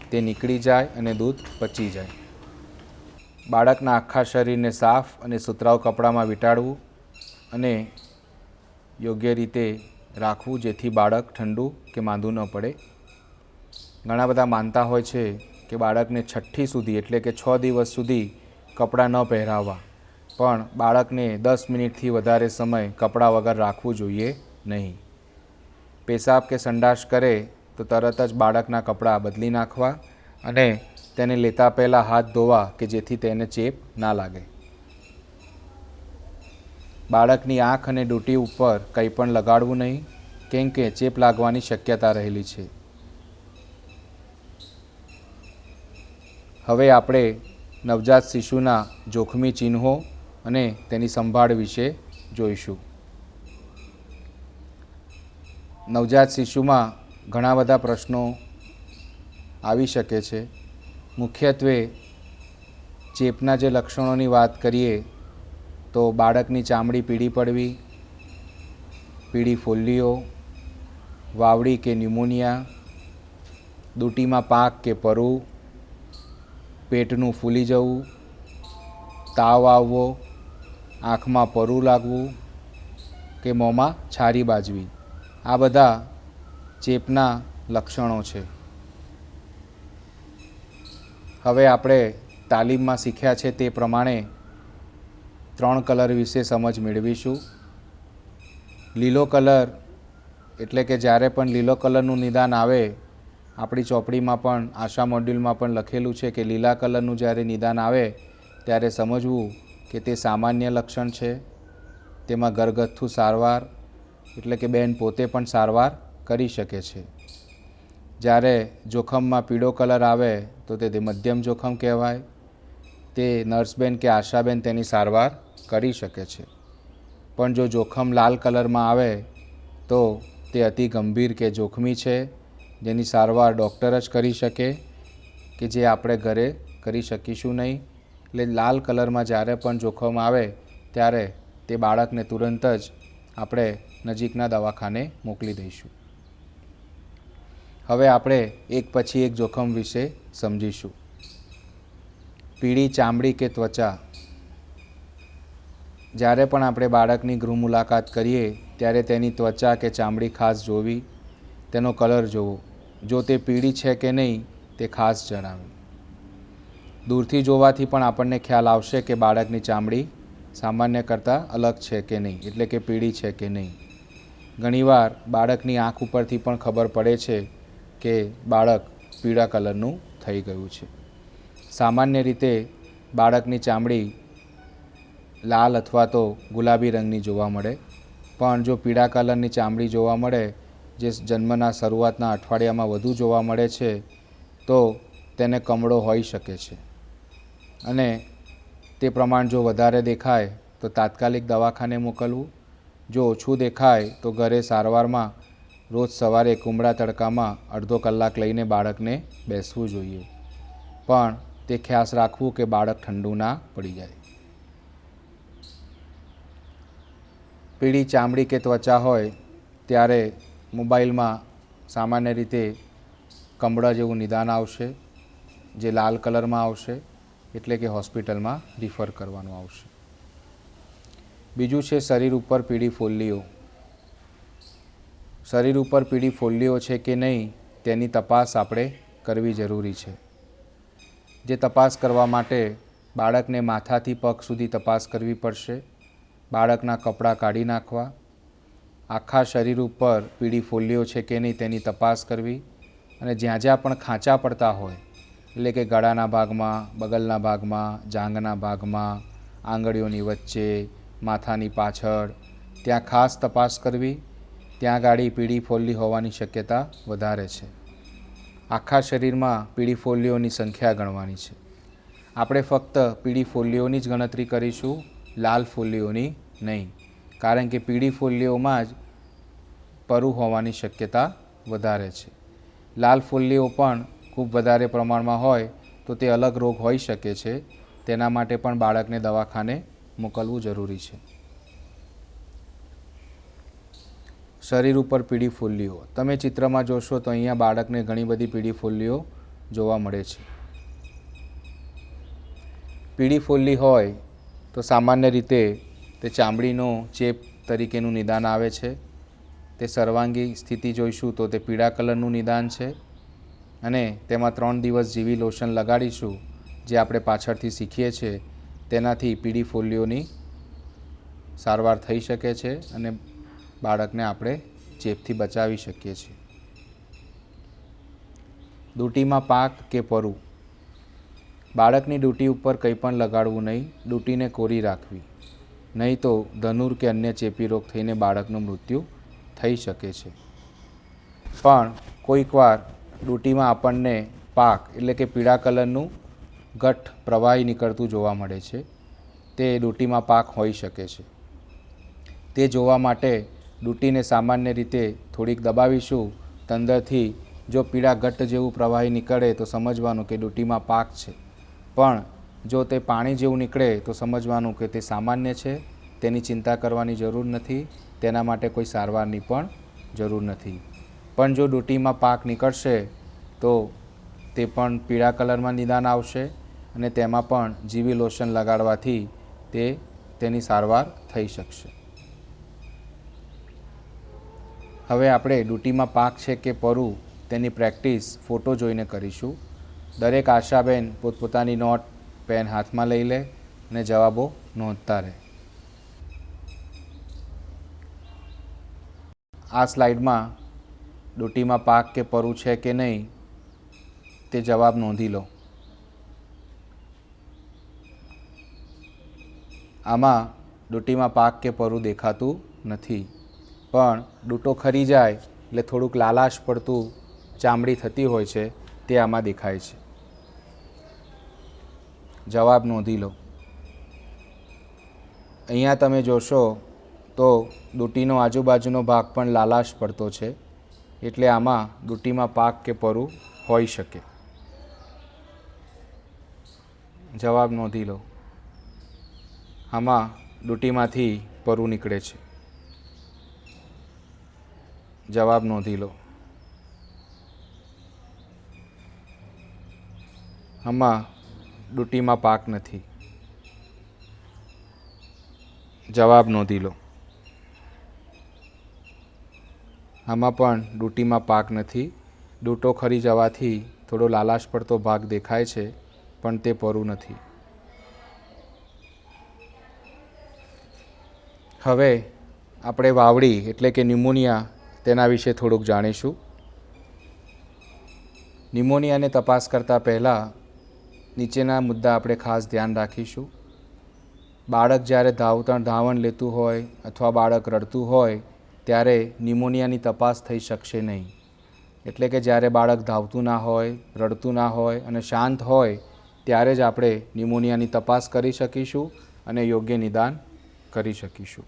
A: તે નીકળી જાય અને દૂધ પચી જાય. બાળકના આખા શરીરને સાફ અને સુતરાઉ કપડામાં વીંટાળવું અને યોગ્ય રીતે રાખવું, જેથી બાળક ઠંડુ કે માંદું ન પડે. ઘણા બધા માનતા હોય છે કે બાળકને 6ઠ્ઠી સુધી એટલે કે 6 દિવસ સુધી કપડાં ન પહેરાવવા, પણ બાળકને 10 મિનિટથી વધારે સમય કપડાં વગર રાખવું જોઈએ નહીં. પેશાબ કે સંડાસ કરે તો તરત જ બાળકના કપડાં બદલી નાખવા અને તેને લેતા પહેલાં હાથ ધોવા કે જેથી તેને ચેપ ના લાગે. બાળકની આંખ અને ડૂંટી ઉપર કંઈ પણ લગાડવું નહીં, કેમ કે ચેપ લાગવાની શક્યતા રહેલી છે. હવે આપણે નવજાત શિશુના જોખમી ચિહ્નો અને તેની સંભાળ વિશે જોઈશું. નવજાત શિશુમાં ઘણા બધા પ્રશ્નો આવી શકે છે. મુખ્યત્વે ચેપના જે લક્ષણોની વાત કરીએ તો બાળકની ચામડી પીળી પડવી, પીળી ફોલ્લીઓ, વાવડી કે ન્યુમોનિયા, દૂંટીમાં પાક કે પરવું, પેટનું ફૂલી જવું, તાવ આવવો, આંખમાં પરવું લાગવું કે મોંમાં છારી બાજવી, આ બધા ચેપના લક્ષણો છે. હવે આપણે તાલીમમાં શીખ્યા છે તે પ્રમાણે 3 કલર વિશે સમજ મેળવીશું. લીલો કલર એટલે કે જ્યારે પણ લીલો કલરનું નિદાન આવે, આપણી ચોપડીમાં પણ આશા મોડ્યુલમાં પણ લખેલું છે કે લીલા કલરનું જ્યારે નિદાન આવે ત્યારે સમજવું કે તે સામાન્ય લક્ષણ છે. તેમાં ઘરગથ્થુ સારવાર એટલે કે બહેન પોતે પણ સારવાર કરી શકે છે. જ્યારે જોખમમાં પીળો કલર આવે તો તે મધ્યમ જોખમ કહેવાય. તે નર્સબેન કે આશાબેન તેની સારવાર કરી શકે છે. પણ જો જોખમ લાલ કલરમાં આવે તો તે અતિ ગંભીર કે જોખમી છે, જેની સારવાર ડૉક્ટર જ કરી શકે કે જે આપણે ઘરે કરી શકીશું નહીં. એટલે લાલ કલરમાં જ્યારે પણ જોખમ આવે ત્યારે તે બાળકને તુરંત જ આપણે નજીકના દવાખાને મોકલી દઈશું. હવે આપણે એક પછી એક જોખમ વિશે સમજીશું. પીળી ચામડી કે ત્વચા. જ્યારે પણ આપણે બાળકની ગૃહ મુલાકાત કરીએ ત્યારે તેની ત્વચા કે ચામડી ખાસ જોવી, તેનો કલર જોવો. જો તે પીળી છે કે નહીં તે ખાસ જણાવે. દૂરથી જોવાથી પણ આપણને ખ્યાલ આવશે કે બાળકની ચામડી સામાન્ય કરતાં અલગ છે કે નહીં, એટલે કે પીળી છે કે નહીં. ઘણીવાર બાળકની આંખ ઉપરથી પણ ખબર પડે છે કે બાળક પીળા કલરનું થઈ ગયું છે. સામાન્ય રીતે બાળકની ચામડી લાલ અથવા તો ગુલાબી રંગની જોવા મળે, પણ જો પીળા કલરની ચામડી જોવા મળે, જે જન્મના શરૂઆતના અઠવાડિયામાં વધુ જોવા મળે છે, તો તેને કમળો હોઈ શકે છે. અને તે પ્રમાણ જો વધારે દેખાય તો તાત્કાલિક દવાખાને મોકલવું. જો ઓછું દેખાય તો ઘરે સારવારમાં રોજ સવારે કુમળા તડકામાં અડધો કલાક લઈને બાળકને બેસવું જોઈએ. પણ તે ખાસ રાખવું કે બાળક ઠંડુ ના પડી જાય. પીળી ચામડી કે ત્વચા હોય ત્યારે મોબાઈલમાં સામાન્ય રીતે કમળા જેવું નિદાન આવશે, જે લાલ કલરમાં આવશે, એટલે કે હોસ્પિટલમાં રિફર કરવાનું આવશે. બીજું છે શરીર ઉપર પીળી ફોલ્લીઓ. શરીર ઉપર પીળી ફોલ્લીઓ છે કે નહીં તેની તપાસ આપણે કરવી જરૂરી છે. જે તપાસ કરવા માટે બાળકને માથાથી પગ સુધી તપાસ કરવી પડશે. બાળકના કપડાં કાઢી નાખવા, આખા શરીર ઉપર પીળી ફોલ્લીઓ છે કે નહીં તેની તપાસ કરવી, અને જ્યાં જ્યાં પણ ખાંચા પડતા હોય, એટલે કે ગળાના ભાગમાં, બગલના ભાગમાં, જાંઘના ભાગમાં, આંગળીઓની વચ્ચે, માથાની પાછળ, ત્યાં ખાસ તપાસ કરવી. ત્યાં ગાડી પીળી ફોલ્લી હોવાની શક્યતા વધારે છે. આખા શરીરમાં પીળી ફોલ્લીઓની સંખ્યા ગણવાની છે. આપણે ફક્ત પીળી ફોલ્લીઓની જ ગણતરી કરીશું, લાલ ફોલ્લીઓની નહીં, કારણ કે પીળી ફોલ્લીઓમાં જ પરુ હોવાની શક્યતા વધારે છે. લાલ ફોલ્લીઓ પણ ખૂબ વધારે પ્રમાણમાં હોય તો તે અલગ રોગ હોઈ શકે છે. તેના માટે પણ બાળકને દવાખાને મોકલવું જરૂરી છે. શરીર ઉપર પીળી ફોલ્લીઓ. તમે ચિત્રમાં જોશો તો અહીંયા બાળકને ઘણી બધી પીળી ફોલ્લીઓ જોવા મળે છે. પીળી ફોલ્લી હોય તો સામાન્ય રીતે તે ચામડીનો ચેપ તરીકેનું નિદાન આવે છે. તે સર્વાંગી સ્થિતિ જોઈશું તો તે પીળા કલરનું નિદાન છે. અને તેમાં 3 દિવસ જીવી લોશન લગાડીશું, જે આપણે પાછળથી શીખીએ છીએ. તેનાથી પીળી ફોલ્લીઓની સારવાર થઈ શકે છે અને બાળકને આપણે ચેપથી બચાવી શકીએ છીએ. ડૂંટીમાં પાક કે પરુ. બાળકની ડૂંટી ઉપર કંઈ પણ લગાડવું નહીં. ડૂંટીને કોરી રાખવી, નહીં તો ધનુર કે અન્ય ચેપી રોગ થઈને બાળકનું મૃત્યુ થઈ શકે છે. પણ કોઈકવાર ડૂંટીમાં આપણને પાક એટલે કે પીળા કલરનું ઘટ્ટ પ્રવાહી નીકળતું જોવા મળે છે. તે ડૂંટીમાં પાક હોઈ શકે છે. તે જોવા માટે ડૂંટીને સામાન્ય રીતે થોડીક દબાવીશું અંદરથી. જો પીળા ઘટ્ટ જેવું પ્રવાહી નીકળે તો સમજવાનું કે ડૂંટીમાં પાક છે. પણ જો તે પાણી જેવું નીકળે તો સમજવાનું કે તે સામાન્ય છે, તેની ચિંતા કરવાની જરૂર નથી, તેના માટે કોઈ સારવારની પણ જરૂર નથી. પણ જો ડૂંટીમાં પાક નીકળશે તો તે પણ પીળા કલરમાં નિદાન આવશે અને તેમાં પણ જીવી લોશન લગાડવાથી તેની સારવાર થઈ શકશે. હવે આપણે ડૂંટીમાં પાક છે કે પરુ તેની પ્રેક્ટિસ ફોટો જોઈને કરીશું. દરેક આશાબેન પોતપોતાની નોટ પેન હાથમાં લઈ લે અને જવાબો નોંધતા રહે. આ સ્લાઇડમાં ડૂંટીમાં પાક કે પરુ છે કે નહીં તે જવાબ નોંધી લો. આમાં ડૂંટીમાં પાક કે પરુ દેખાતું નથી, પણ ડૂંટો ખરી જાય એટલે થોડુંક લાલાશ પડતું ચામડી થતી હોય છે તે આમાં દેખાય છે. જવાબ નોંધી લો. અહીંયા તમે જોશો તો દૂટીનો આજુબાજુનો ભાગ પણ લાલાશ પડતો છે, એટલે આમાં દૂટીમાં પાક કે પરુ હોઈ શકે. જવાબ નોંધી લો. આમાં દૂટીમાંથી પરુ નીકળે છે. જવાબ નોંધી લો. આમાં દૂટીમાં પાક નથી. જવાબ નોંધી લો. આમાં પણ દૂટીમાં પાક નથી. દૂટો ખરી જવાથી થોડો લાલાશ પડતો ભાગ દેખાય છે, પણ તે પરુ નથી. હવે આપણે વાવડી એટલે કે ન્યુમોનિયા તેના વિશે થોડુંક જાણીશું. ન્યુમોનિયાને તપાસ કરતાં પહેલાં નીચેના મુદ્દા આપણે ખાસ ધ્યાન રાખીશું. બાળક જ્યારે ધાવણ લેતું હોય અથવા બાળક રડતું હોય ત્યારે ન્યુમોનિયાની તપાસ થઈ શકશે નહીં. એટલે કે જ્યારે બાળક ધાવતું ના હોય, રડતું ના હોય અને શાંત હોય ત્યારે જ આપણે ન્યુમોનિયાની તપાસ કરી શકીશું અને યોગ્ય નિદાન કરી શકીશું.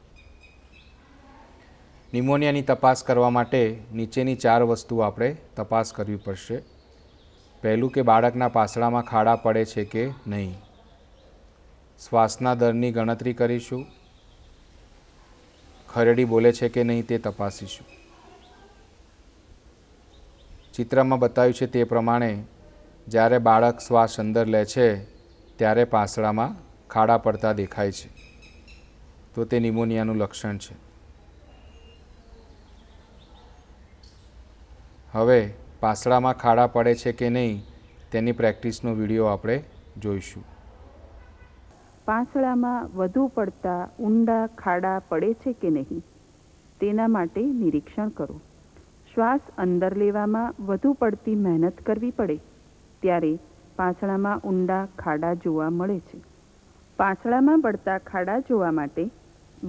A: ન્યુમોનિયાની તપાસ કરવા માટે નીચેની 4 વસ્તુઓ આપણે તપાસ કરવી પડશે. પહેલું કે બાળકના પાસળામાં ખાડા પડે છે કે નહીં. શ્વાસના દરની ગણતરી કરીશું. ખરેડી બોલે છે કે નહીં તે તપાસીશું. ચિત્રમાં બતાવ્યું છે તે પ્રમાણે જ્યારે બાળક શ્વાસ અંદર લે છે ત્યારે પાસળામાં ખાડા પડતા દેખાય છે, તો તે ન્યુમોનિયાનું લક્ષણ છે. હવે પાસળામાં ખાડા પડે છે કે નહીં તેની પ્રેક્ટિસનો વિડીયો આપણે જોઈશું.
B: પાંસળામાં વધુ પડતા ઊંડા ખાડા પડે છે કે નહીં તેના માટે નિરીક્ષણ કરો. શ્વાસ અંદર લેવામાં વધુ પડતી મહેનત કરવી પડે ત્યારે પાંસળામાં ઊંડા ખાડા જોવા મળે છે. પાંસળામાં પડતા ખાડા જોવા માટે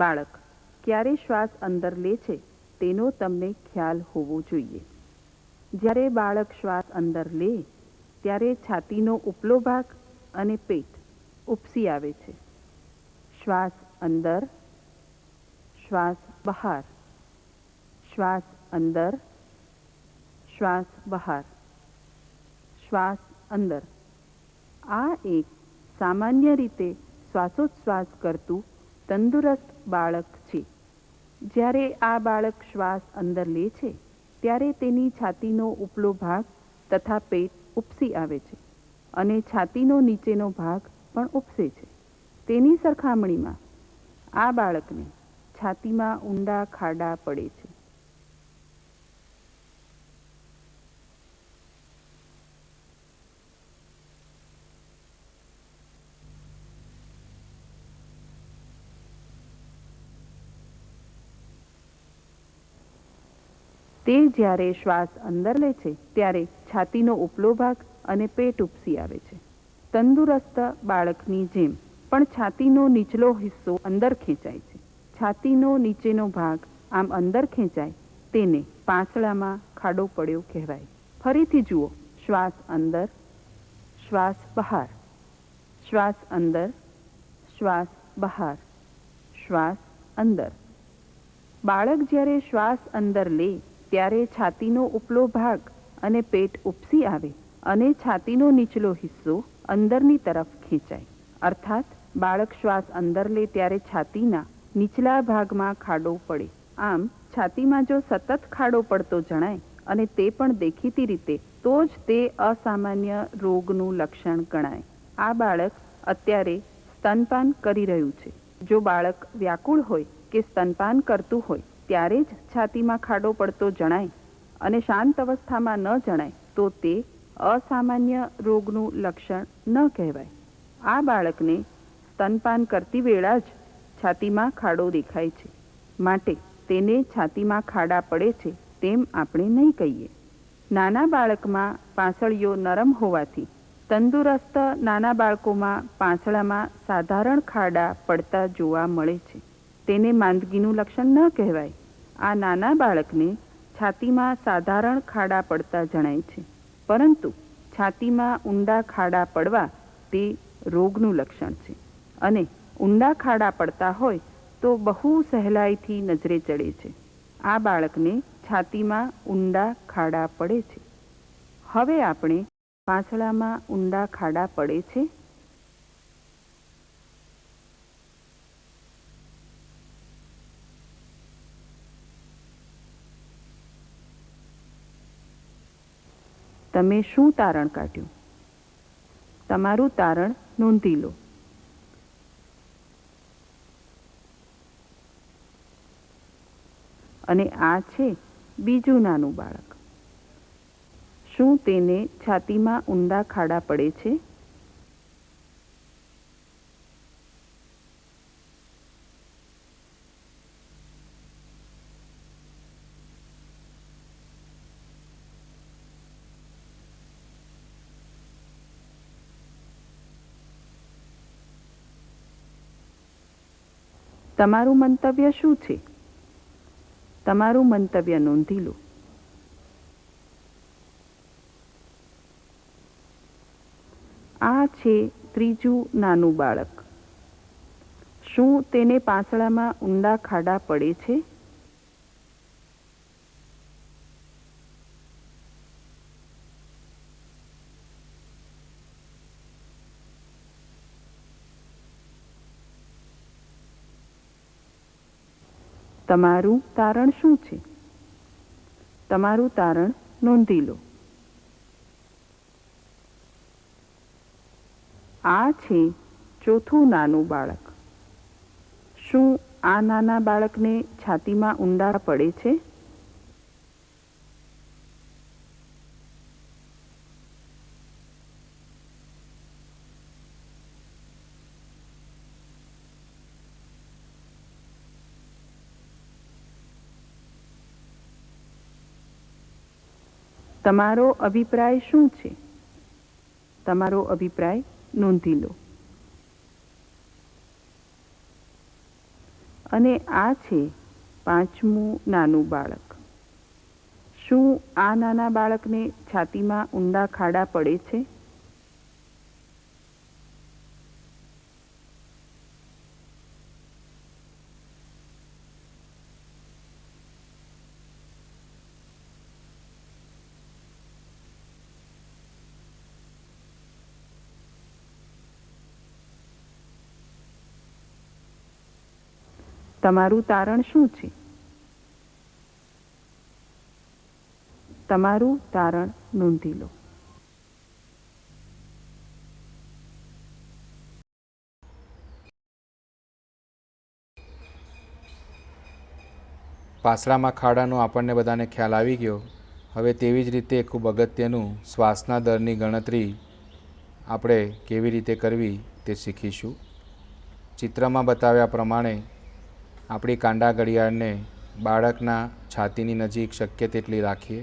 B: બાળક ક્યારે શ્વાસ અંદર લે છે તેનો તમને ખ્યાલ હોવો જોઈએ. જ્યારે બાળક શ્વાસ અંદર લે ત્યારે છાતીનો ઉપલો ભાગ અને પેટ ઉપસી આવે છે. શ્વાસ અંદર, શ્વાસ બહાર, શ્વાસ અંદર, શ્વાસ બહાર, શ્વાસ અંદર. આ એક સામાન્ય રીતે શ્વાસોચ્છ્વાસ કરતું તંદુરસ્ત બાળક છે. જ્યારે આ બાળક શ્વાસ અંદર લે છે ત્યારે તેની છાતીનો ઉપલો ભાગ તથા પેટ ઉપસી આવે છે અને છાતીનો નીચેનો ભાગ પણ ઉપસે છે. તેની સરખામણીમાં આ બાળકને છાતીમાં ઊંડા ખાડા પડે છે. તે જ્યારે શ્વાસ અંદર લે છે ત્યારે છાતીનો ઉપલો ભાગ અને પેટ ઉપસી આવે છે. તંદુરસ્ત બાળકની જેમ પણ છાતીનો નીચલો હિસ્સો અંદર ખેંચાય છે. છાતીનો નીચેનો ભાગ આમ અંદર ખેંચાય તેને પાંસળામાં ખાડો પડ્યો કહેવાય. ફરીથી જુઓ. શ્વાસ અંદર, શ્વાસ બહાર, શ્વાસ અંદર, શ્વાસ બહાર, શ્વાસ અંદર. બાળક જ્યારે શ્વાસ અંદર લે ત્યારે છાતીનો ઉપલો ભાગ અને પેટ ઉપસી આવે અને છાતીનો નીચલો હિસ્સો અંદરની તરફ ખેંચાય. અર્થાત બાળક શ્વાસ અંદર લે ત્યારે છાતીના નીચલા ભાગમાં ખાડો પડે. આમ છાતીમાં જો સતત ખાડો પડતો જણાય અને તે પણ દેખીતી રીતે, તો જ તે અસામાન્ય રોગનું લક્ષણ ગણાય. આ બાળક અત્યારે સ્તનપાન કરી રહ્યું છે. જો બાળક વ્યાકુળ હોય કે સ્તનપાન કરતું હોય ત્યારે જ છાતીમાં ખાડો પડતો જણાય અને શાંત અવસ્થામાં ન જણાય તો તે અસામાન્ય રોગનું લક્ષણ ન કહેવાય. આ બાળકને સ્તનપાન કરતી વેળા જ છાતીમાં ખાડો દેખાય છે, માટે તેને છાતીમાં ખાડા પડે છે તેમ આપણે નહીં કહીએ. નાના બાળકમાં પાંસળીઓ નરમ હોવાથી તંદુરસ્ત નાના બાળકોમાં પાંસળામાં સાધારણ ખાડા પડતા જોવા મળે છે. તેને માંદગીનું લક્ષણ ન કહેવાય. આ નાના બાળકને છાતીમાં સાધારણ ખાડા પડતા જણાય છે, પરંતુ છાતીમાં ઊંડા ખાડા પડવા તે રોગનું લક્ષણ છે અને ઊંડા ખાડા પડતા હોય તો બહુ સહેલાઈથી નજરે ચડે છે. આ બાળકને છાતીમાં ઊંડા ખાડા પડે છે. હવે આપણે પાંસળામાં ઊંડા ખાડા પડે છે તમે શું તારણ કાઢ્યું? તમારું તારણ નોંધી લો. અને આ છે બીજું નાનું બાળક. શું તેને છાતીમાં ઊંડા ખાડા પડે છે? તમારું મંતવ્ય શું છે? તમારું મંતવ્ય નોંધી લો. આ છે ત્રીજું નાનું બાળક. શું તેને પાંસળામાં ઊંડા ખાડા પડે છે? તમારું તારણ શું છે? તમારું તારણ નોંધી લો. આ છે ચોથું નાનું બાળક. શું આ નાના બાળકને છાતીમાં ઊંડા પડે છે? તમારો અભિપ્રાય શું છે? તમારો અભિપ્રાય નોંધી લો. અને આ છે પાંચમું નાનું બાળક. શું આ નાના બાળકને છાતીમાં ઊંડા ખાડા પડે છે? તમારું તારણ શું છે? તમારું તારણ નોંધી લો.
A: પાસળામાં ખાડાનો આપણને બધાને ખ્યાલ આવી ગયો. હવે તેવી જ રીતે ખૂબ અગત્યનું શ્વાસના દરની ગણતરી આપણે કેવી રીતે કરવી તે શીખીશું. ચિત્રમાં બતાવ્યા પ્રમાણે આપણી કાંડા ઘડિયાળને બાળકના છાતીની નજીક શક્ય તેટલી રાખીએ.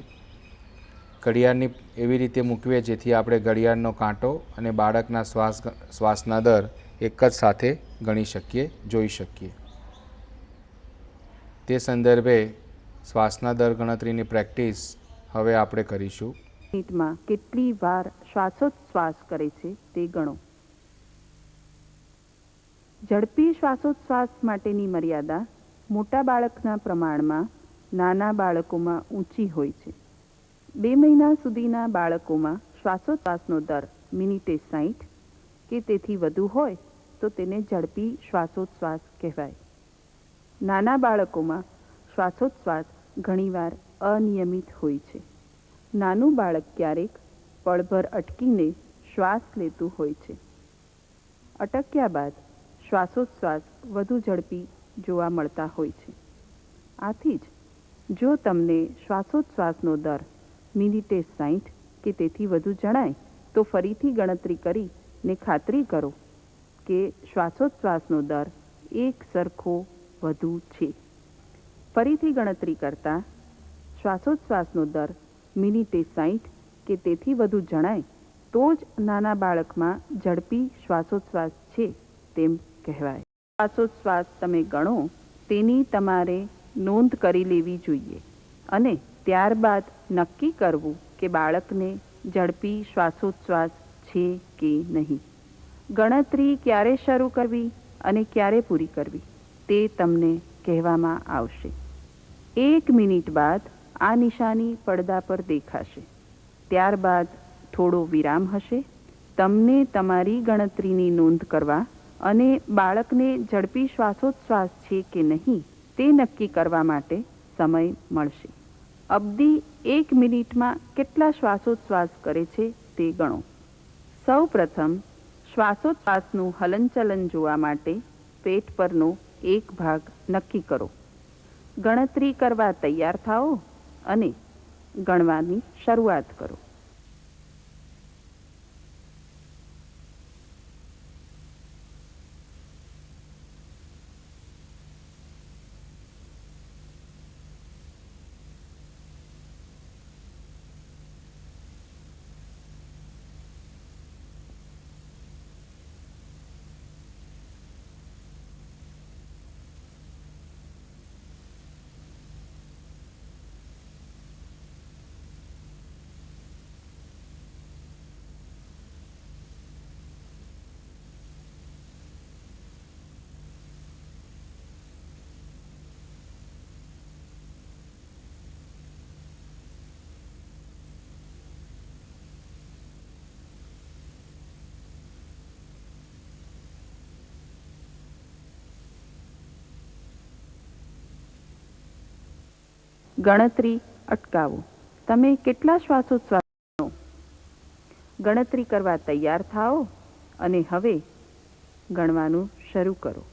A: ઘડિયાળની એવી રીતે મૂકવીએ જેથી આપણે ઘડિયાળનો કાંટો અને બાળકના શ્વાસના દર એક જ સાથે ગણી શકીએ, જોઈ શકીએ. તે સંદર્ભે શ્વાસના દર ગણતરીની પ્રેક્ટિસ હવે આપણે કરીશું.
B: મિનિટમાં કેટલી વાર શ્વાસોચ્છ્વાસ કરે છે તે ગણો. ઝડપી શ્વાસોચ્છ્વાસ માટેની મર્યાદા મોટા બાળકના પ્રમાણમાં નાના બાળકોમાં ઊંચી હોય છે. 2 મહિના સુધીના બાળકોમાં શ્વાસોચ્છ્વાસનો દર મિનિટે 60 કે તેથી વધુ હોય તો તેને ઝડપી શ્વાસોચ્છ્વાસ કહેવાય. નાના બાળકોમાં શ્વાસોચ્છ્વાસ ઘણીવાર અનિયમિત હોય છે. નાનું બાળક ક્યારેક પળભર અટકીને શ્વાસ લેતું હોય છે. અટક્યા બાદ શ્વાસોચ્છ્વાસ વધુ ઝડપી જોવા મળતા હોય છે. આથી જ જો તમને શ્વાસોચ્છ્વાસનો દર મિનિટે 60 કે તેથી વધુ જણાય તો ફરીથી ગણતરી કરીને ખાતરી કરો કે શ્વાસોચ્છ્વાસનો દર એક સરખો વધુ છે. ફરીથી ગણતરી કરતાં શ્વાસોચ્છ્વાસનો દર મિનિટે 60 કે તેથી વધુ જણાય તો જ નાના બાળકમાં ઝડપી શ્વાસોચ્છ્વાસ છે તેમ કહેવાય. શ્વાસોચ્છ્વાસ તમે ગણો તેની તમારે નોંધ કરી લેવી જોઈએ અને ત્યારબાદ નક્કી કરવું કે બાળકને ઝડપી શ્વાસોચ્છ્વાસ છે કે નહીં. ગણતરી ક્યારે શરૂ કરવી અને ક્યારે પૂરી કરવી તે તમને કહેવામાં આવશે. 1 મિનિટ બાદ આ નિશાની પડદા પર દેખાશે. ત્યારબાદ થોડો વિરામ હશે. તમને તમારી ગણતરીની નોંધ કરવા અને બાળકને ઝડપી શ્વાસોચ્છ્વાસ છે કે નહીં તે નક્કી કરવા માટે સમય મળશે. અબદી 1 મિનિટમાં કેટલા શ્વાસોચ્છ્વાસ કરે છે તે ગણો. સૌ પ્રથમ શ્વાસોચ્છ્વાસનું હલનચલન જોવા માટે પેટ પરનો એક ભાગ નક્કી કરો. ગણતરી કરવા તૈયાર થાઓ અને ગણવાની શરૂઆત કરો. ગણતરી અટકાવો. તમે કેટલા શ્વાસોચ્છ્વાસ ગણતરી કરવા તૈયાર થાઓ અને હવે ગણવાનું શરૂ કરો.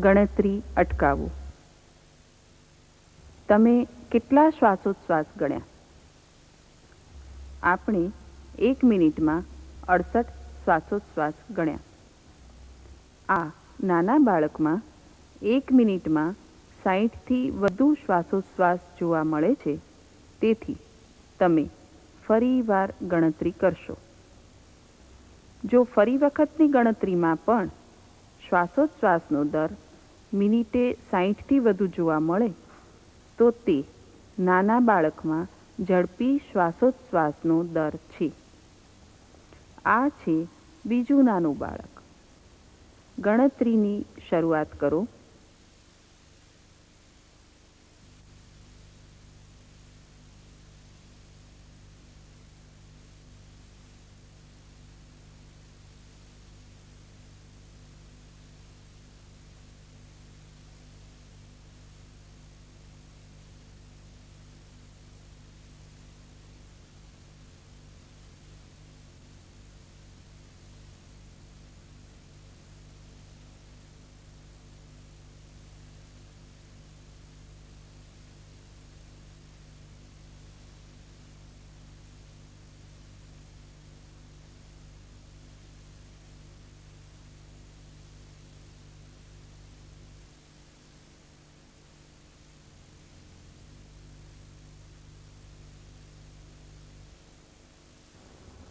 B: ગણતરી અટકાવો. તમે કેટલા શ્વાસોચ્છ્વાસ ગણ્યા? આપણે 1 મિનિટમાં 68 શ્વાસોચ્છ્વાસ ગણ્યા. આ નાના બાળકમાં 1 મિનિટમાં 60થી વધુ શ્વાસોચ્છ્વાસ જોવા મળે છે. તેથી તમે ફરીવાર ગણતરી કરશો. જો ફરી વખતની ગણતરીમાં પણ શ્વાસોચ્છ્વાસનો દર મિનિટે 60થી વધુ જોવા મળે તો તે નાના બાળકમાં ઝડપી શ્વાસોચ્છ્વાસનો દર છે. આ છે બીજું નાનું બાળક. ગણતરીની શરૂઆત કરો.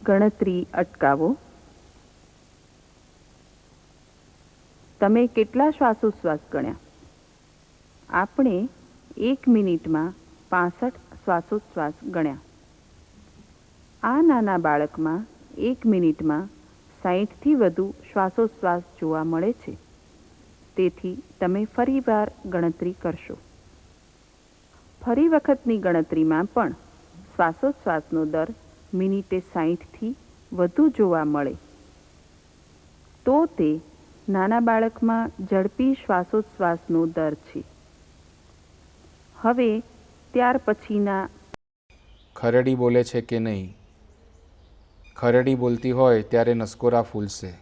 B: ગણતરી અટકાવો. તમે કેટલા શ્વાસોચ્છ્વાસ ગણ્યા? આપણે 1 મિનિટમાં 65 શ્વાસોચ્છ્વાસ ગણ્યા. આ નાના બાળકમાં 1 મિનિટમાં 60થી વધુ શ્વાસોચ્છ્વાસ જોવા મળે છે. તેથી તમે ફરીવાર ગણતરી કરશો. ફરી વખતની ગણતરીમાં પણ શ્વાસોચ્છ્વાસનો દર મિનિટે 60થી વધુ જોવા મળે તો તે નાના બાળકમાં ઝડપી શ્વાસોચ્છ્વાસનો દર છે. હવે ત્યાર પછીના
A: ખરેડી બોલે છે કે નહીં? ખરેડી બોલતી હોય ત્યારે નસકોરા ફૂલશે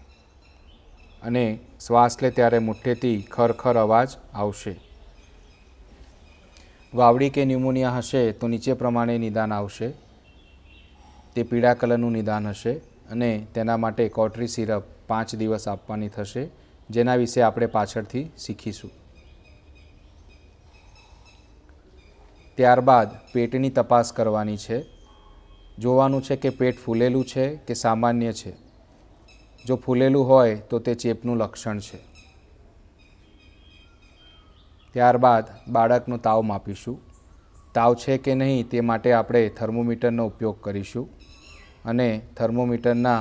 A: અને શ્વાસ લે ત્યારે મુઠ્ઠેથી ખરખર અવાજ આવશે. વાવડી કે ન્યુમોનિયા હશે તો નીચે પ્રમાણે નિદાન આવશે. તે પીળા કલરનું નિદાન હશે અને તેના માટે કોટરી સિરપ 5 દિવસ આપવાની થશે, જેના વિશે આપણે પાછળથી શીખીશું. ત્યારબાદ પેટની તપાસ કરવાની છે. જોવાનું છે કે પેટ ફૂલેલું છે કે સામાન્ય છે. જો ફૂલેલું હોય તો તે ચેપનું લક્ષણ છે. ત્યારબાદ બાળકનો તાવ માપીશું. તાવ છે કે નહીં તે માટે આપણે થર્મોમીટરનો ઉપયોગ કરીશું અને થર્મોમીટરના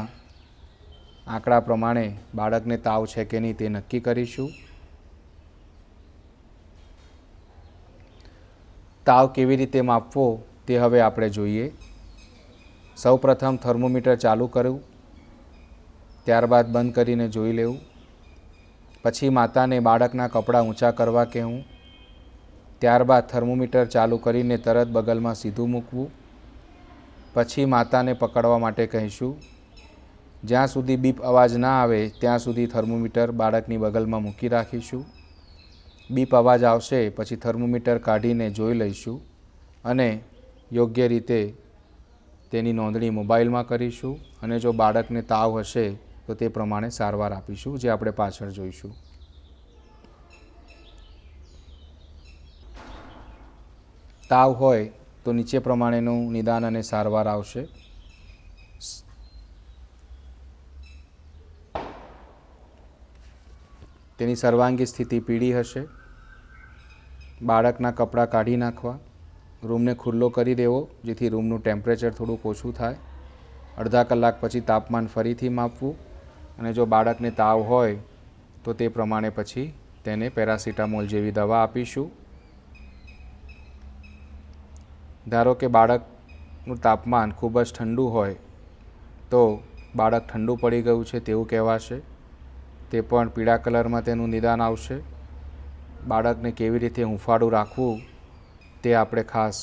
A: આંકડા પ્રમાણે બાળકને તાવ છે કે નહીં તે નક્કી કરીશું. તાવ કેવી રીતે માપવો તે હવે આપણે જોઈએ. સૌપ્રથમ થર્મોમીટર ચાલુ કરવું, ત્યારબાદ બંધ કરીને જોઈ લેવું. પછી માતાને બાળકના કપડાં ઊંચા કરવા કહેવું. ત્યારબાદ થર્મોમીટર ચાલુ કરીને તરત બગલમાં સીધું મૂકવું. પછી માતાને પકડવા માટે કહીશું. જ્યાં સુધી બીપ અવાજ ના આવે ત્યાં સુધી થર્મોમીટર બાળકની બગલમાં મૂકી રાખીશું. બીપ અવાજ આવશે પછી થર્મોમીટર કાઢીને જોઈ લઈશું અને યોગ્ય રીતે તેની નોંધણી મોબાઈલમાં કરીશું અને જો બાળકને તાવ હશે તો તે પ્રમાણે સારવાર આપીશું, જે આપણે પાછળ જોઈશું. તાવ હોય તો નીચે પ્રમાણેનું નિદાન અને સારવાર આવશે. તેની સર્વાંગી સ્થિતિ પીળી હશે. બાળકના કપડાં કાઢી નાખવા, રૂમને ખુલ્લો કરી દેવો જેથી રૂમનું ટેમ્પરેચર થોડુંક ઓછું થાય. અડધા કલાક પછી તાપમાન ફરીથી માપવું અને જો બાળકને તાવ હોય તો તે પ્રમાણે પછી તેને પેરાસિટામોલ જેવી દવા આપીશું. ધારો કે બાળકનું તાપમાન ખૂબ જ ઠંડુ હોય તો બાળક ઠંડુ પડી ગયું છે તેવું કહેવાશે. તે પણ પીળા કલરમાં તેનું નિદાન આવશે. બાળકને કેવી રીતે હૂંફાળું રાખવું તે આપણે ખાસ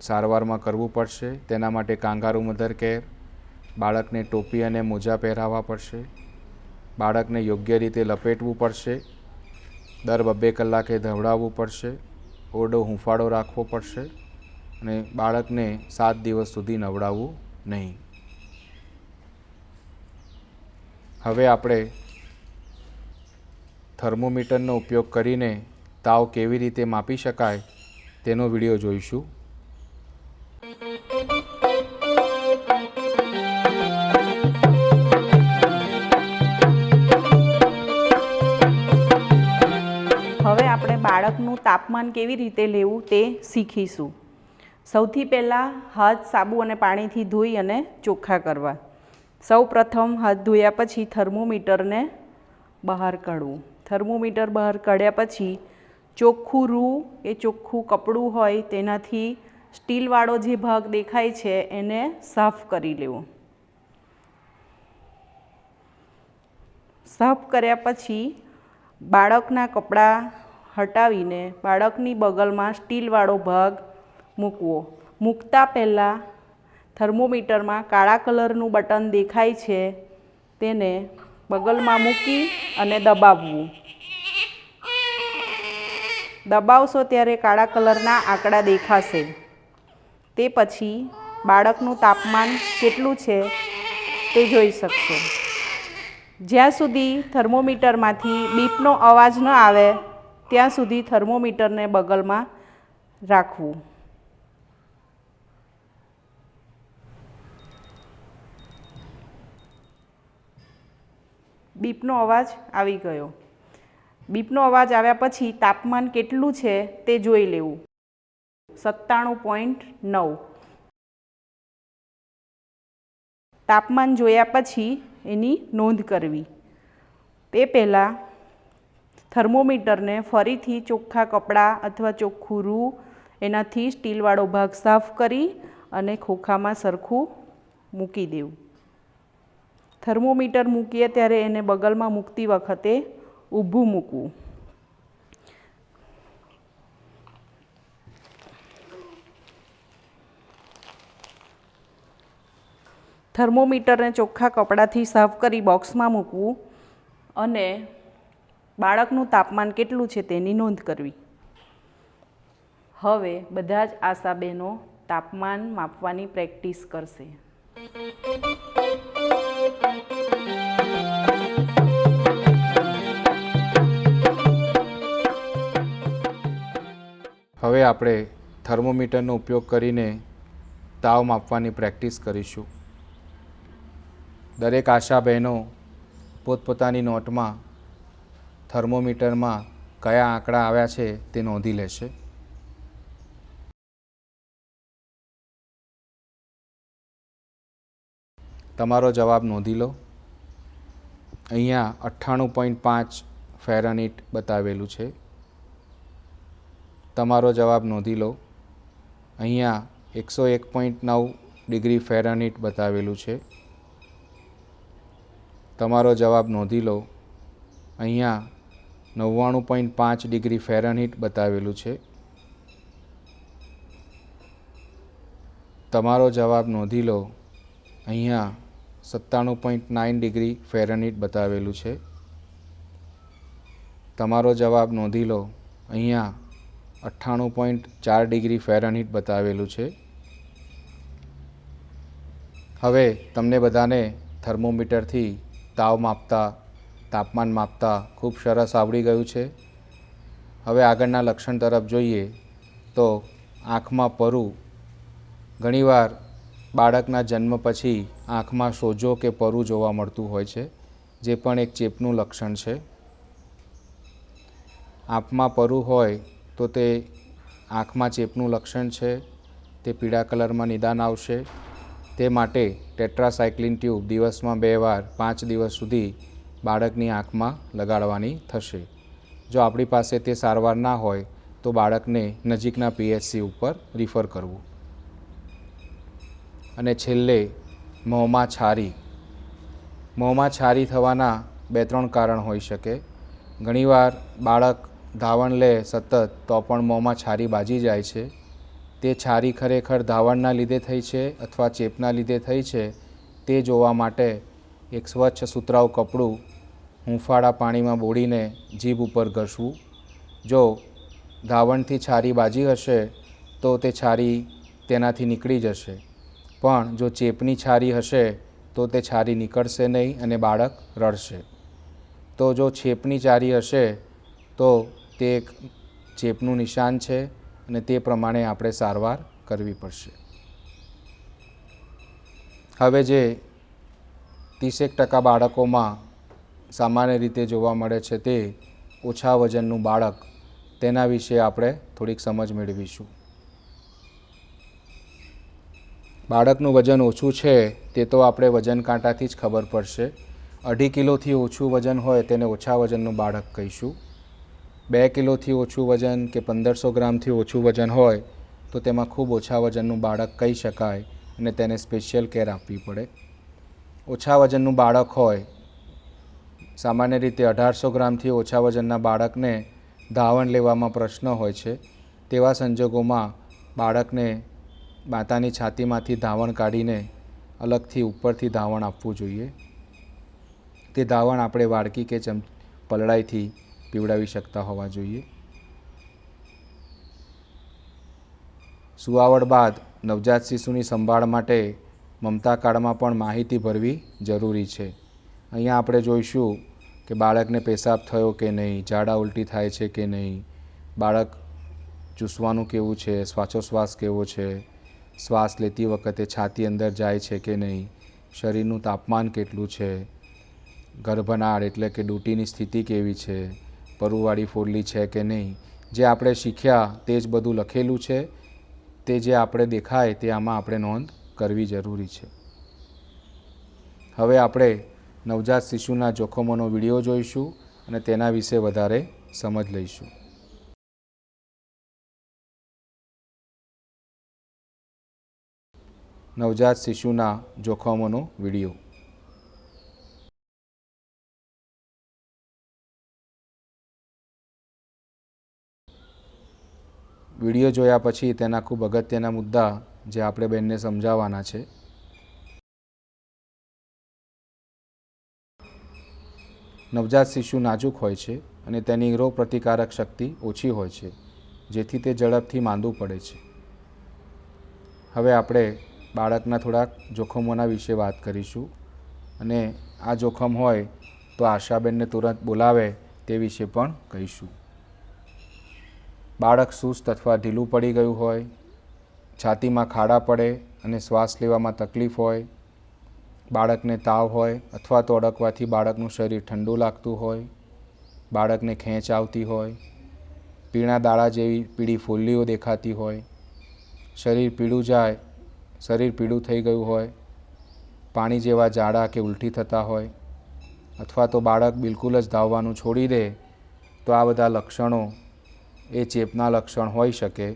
A: સારવારમાં કરવું પડશે. તેના માટે કાંગારૂ મધર કેર, બાળકને ટોપી અને મોજા પહેરાવવા પડશે. બાળકને યોગ્ય રીતે લપેટવું પડશે. દર 2 કલાકે ધવડાવવું પડશે. ઓરડો હૂંફાળો રાખવો પડશે અને બાળકને 7 દિવસ સુધી નવડાવવું નહીં. હવે આપણે થર્મોમીટરનો ઉપયોગ કરીને તાવ કેવી રીતે માપી શકાય તેનો વિડીયો જોઈશું.
B: હવે આપણે બાળકનું તાપમાન કેવી રીતે લેવું તે શીખીશું. સૌથી પહેલાં હાથ સાબુ અને પાણીથી ધોઈ અને ચોખ્ખા કરવા. સૌ પ્રથમ હાથ ધોયા પછી થર્મોમીટરને બહાર કાઢવું. થર્મોમીટર બહાર કાઢ્યા પછી ચોખ્ખું રૂ કે ચોખ્ખું કપડું હોય તેનાથી સ્ટીલવાળો જે ભાગ દેખાય છે એને સાફ કરી લેવો. સાફ કર્યા પછી બાળકના કપડાં હટાવીને બાળકની બગલમાં સ્ટીલવાળો ભાગ મૂકવો. મૂકતા પહેલાં થર્મોમીટરમાં કાળા કલરનું બટન દેખાય છે તેને બગલમાં મૂકી અને દબાવવું. દબાવશો ત્યારે કાળા કલરના આંકડા દેખાશે. તે પછી બાળકનું તાપમાન કેટલું છે તે જોઈ શકશો. જ્યાં સુધી થર્મોમીટરમાંથી બીપનો અવાજ ન આવે ત્યાં સુધી થર્મોમીટરને બગલમાં રાખવું. બીપનો અવાજ આવી ગયો. બીપનો અવાજ આવ્યા પછી તાપમાન કેટલું છે તે જોઈ લેવું. 97.9. તાપમાન જોયા પછી એની નોંધ કરવી. તે પહેલાં થર્મોમીટરને ફરીથી ચોખ્ખા કપડાં અથવા ચોખ્ખું રૂ એનાથી સ્ટીલવાળો ભાગ સાફ કરી અને ખોખામાં સરખું મૂકી દેવું. થર્મોમીટર મૂકીએ ત્યારે એને બગલમાં મૂકતી વખતે ઊભું મૂકવું. થર્મોમીટરને ચોખ્ખા કપડાથી સાફ કરી બોક્સમાં મૂકવું અને બાળકનું તાપમાન કેટલું છે તેની નોંધ કરવી. હવે બધા જ આશા બહેનો તાપમાન માપવાની પ્રેક્ટિસ કરશે.
A: હવે આપણે થર્મોમીટરનો ઉપયોગ કરીને તાવ માપવાની પ્રેક્ટિસ કરીશું. દરેક આશા બહેનો પોતપોતાની નોટમાં થર્મોમીટરમાં કયા આંકડા આવ્યા છે તે નોંધી લેશે. તમારો જવાબ નોંધી લો. અહીંયા 98.5 ફેરનહીટ બતાવેલું છે. તમારો જવાબ નોંધી લો. અહીંયા 101.9 ડિગ્રી ફેરનહીટ બતાવેલું છે. તમારો જવાબ નોંધી લો. અહીંયા 99.5 ડિગ્રી ફેરનહીટ બતાવેલું છે. તમારો જવાબ નોંધી લો. અહીંયા 97.9 ડિગ્રી ફેરનહીટ બતાવેલું છે. તમારો જવાબ નોંધી લો. અહીંયા 98.4 ડિગ્રી ફેરનહીટ બતાવેલું છે. હવે તમને બધાને થર્મોમીટરથી તાવ માપતા, તાપમાન માપતા ખૂબ સરસ આવડી ગયું છે. હવે આગળના લક્ષણ તરફ જોઈએ તો આંખમાં પરું. ઘણીવાર બાળકના જન્મ પછી આંખમાં સોજો કે પરું જોવા મળતું હોય છે, જે પણ એક ચેપનું લક્ષણ છે. આંખમાં પરું હોય તો તે આંખમાં ચેપનું લક્ષણ છે. તે પીળા કલરમાં નિદાન આવશે. તે માટે ટેટ્રાસાયક્લિન ટ્યુબ દિવસમાં 2 વાર 5 દિવસ સુધી બાળકની આંખમાં લગાડવાની થશે. જો આપણી પાસે તે સારવાર ના હોય તો બાળકને નજીકના PHC ઉપર રિફર કરવું. અને છેલ્લે મોંમાં છારી. મોંમાં છારી થવાના 2-3 કારણ હોઈ શકે. ઘણીવાર બાળક ધાવણ લે સતત તો પણ મોંમાં છારી બાજી જાય છે. તે છારી ખરેખર ધાવણના લીધે થઈ છે અથવા ચેપના લીધે થઈ છે તે જોવા માટે એક સ્વચ્છ સુતરાઉ કપડું હૂંફાળા પાણીમાં બોળીને જીભ ઉપર ઘસવું. જો ધાવણથી છારી બાજી હશે તો તે છારી તેનાથી નીકળી જશે, પણ જો ચેપની છારી હશે તો તે છારી નીકળશે નહીં અને બાળક રડશે. તો જો ચેપની છારી હશે તો તે એક ચેપનું નિશાન છે અને તે પ્રમાણે આપણે સારવાર કરવી પડશે. હવે જે 30% બાળકોમાં સામાન્ય રીતે જોવા મળે છે તે ઓછા વજનનું બાળક, તેના વિશે આપણે થોડીક સમજ મેળવીશું. બાળકનું વજન ઓછું છે તે તો આપણે વજન કાંટાથી જ ખબર પડશે. 2.5 કિલોથી ઓછું વજન હોય તેને ઓછા વજનનું બાળક કહીશું. 2 કિલોથી ઓછું વજન કે 1500 ગ્રામથી ઓછું વજન હોય તો તેમાં ખૂબ ઓછા વજનનું બાળક કહી શકાય અને તેને સ્પેશિયલ કેર આપવી પડે. ઓછા વજનનું બાળક હોય, સામાન્ય રીતે 1800 ગ્રામથી ઓછા વજનના બાળકને ધાવણ લેવામાં પ્રશ્ન હોય છે. તેવા સંજોગોમાં બાળકને માતાની છાતીમાંથી ધાવણ કાઢીને અલગથી ઉપરથી ધાવણ આપવું જોઈએ. તે ધાવણ આપણે વાડકી કે પલળાઈથી પીવડાવી શકતા હોવા જોઈએ. સુવાવડ બાદ નવજાત શિશુની સંભાળ માટે મમતા કાર્ડમાં પણ માહિતી ભરવી જરૂરી છે. અહીંયા આપણે જોઈશું કે બાળકને પેશાબ થયો કે નહીં, ઝાડા ઉલટી થાય છે કે નહીં, બાળક ચૂસવાનું કેવું છે, શ્વાસોશ્વાસ કેવો છે, શ્વાસ લેતી વખતે છાતી અંદર જાય છે કે નહીં, શરીરનું તાપમાન કેટલું છે, ગર્ભનાળ એટલે કે ડૂટીની સ્થિતિ કેવી છે, પરુવાળી ફોડલી છે કે નહીં. જે આપણે શીખ્યા તે જ બધું લખેલું છે. તે જે આપણે દેખાય તે આમાં આપણે નોંધ કરવી જરૂરી છે. હવે આપણે નવજાત શિશુના જોખમોનો વિડીયો જોઈશું અને તેના વિશે વધારે સમજ લઈશું. નવજાત શિશુના જોખમોનો વિડીયો. વિડીયો જોયા પછી તેના ખૂબ અગત્યના મુદ્દા જે આપણે બેનને સમજાવવાના છે. નવજાત શિશુ નાજુક હોય છે અને તેની રોગ પ્રતિકારક શક્તિ ઓછી હોય છે, જેથી તે ઝડપથી માંદું પડે છે. હવે આપણે બાળકના થોડાક જોખમોના વિશે વાત કરીશું અને આ જોખમ હોય તો આશાબેનને તુરંત બોલાવે તે વિશે પણ કહીશું. બાળક સુસ્ત અથવા ઢીલું પડી ગયું હોય, છાતીમાં ખાડા પડે અને શ્વાસ લેવામાં તકલીફ હોય, બાળકને તાવ હોય અથવા તો અડકવાથી બાળકનું શરીર ઠંડુ લાગતું હોય, બાળકને ખેંચ આવતી હોય, પીળા દાણા જેવી પીળી ફોલ્લીઓ દેખાતી હોય, શરીર પીળું થઈ ગયું હોય, પાણી જેવા ઝાડા કે ઉલટી થતા હોય, અથવા તો બાળક બિલકુલ જ ધાવવાનું છોડી દે, તો આ બધા લક્ષણો એ ચેપના લક્ષણ હોઈ શકે.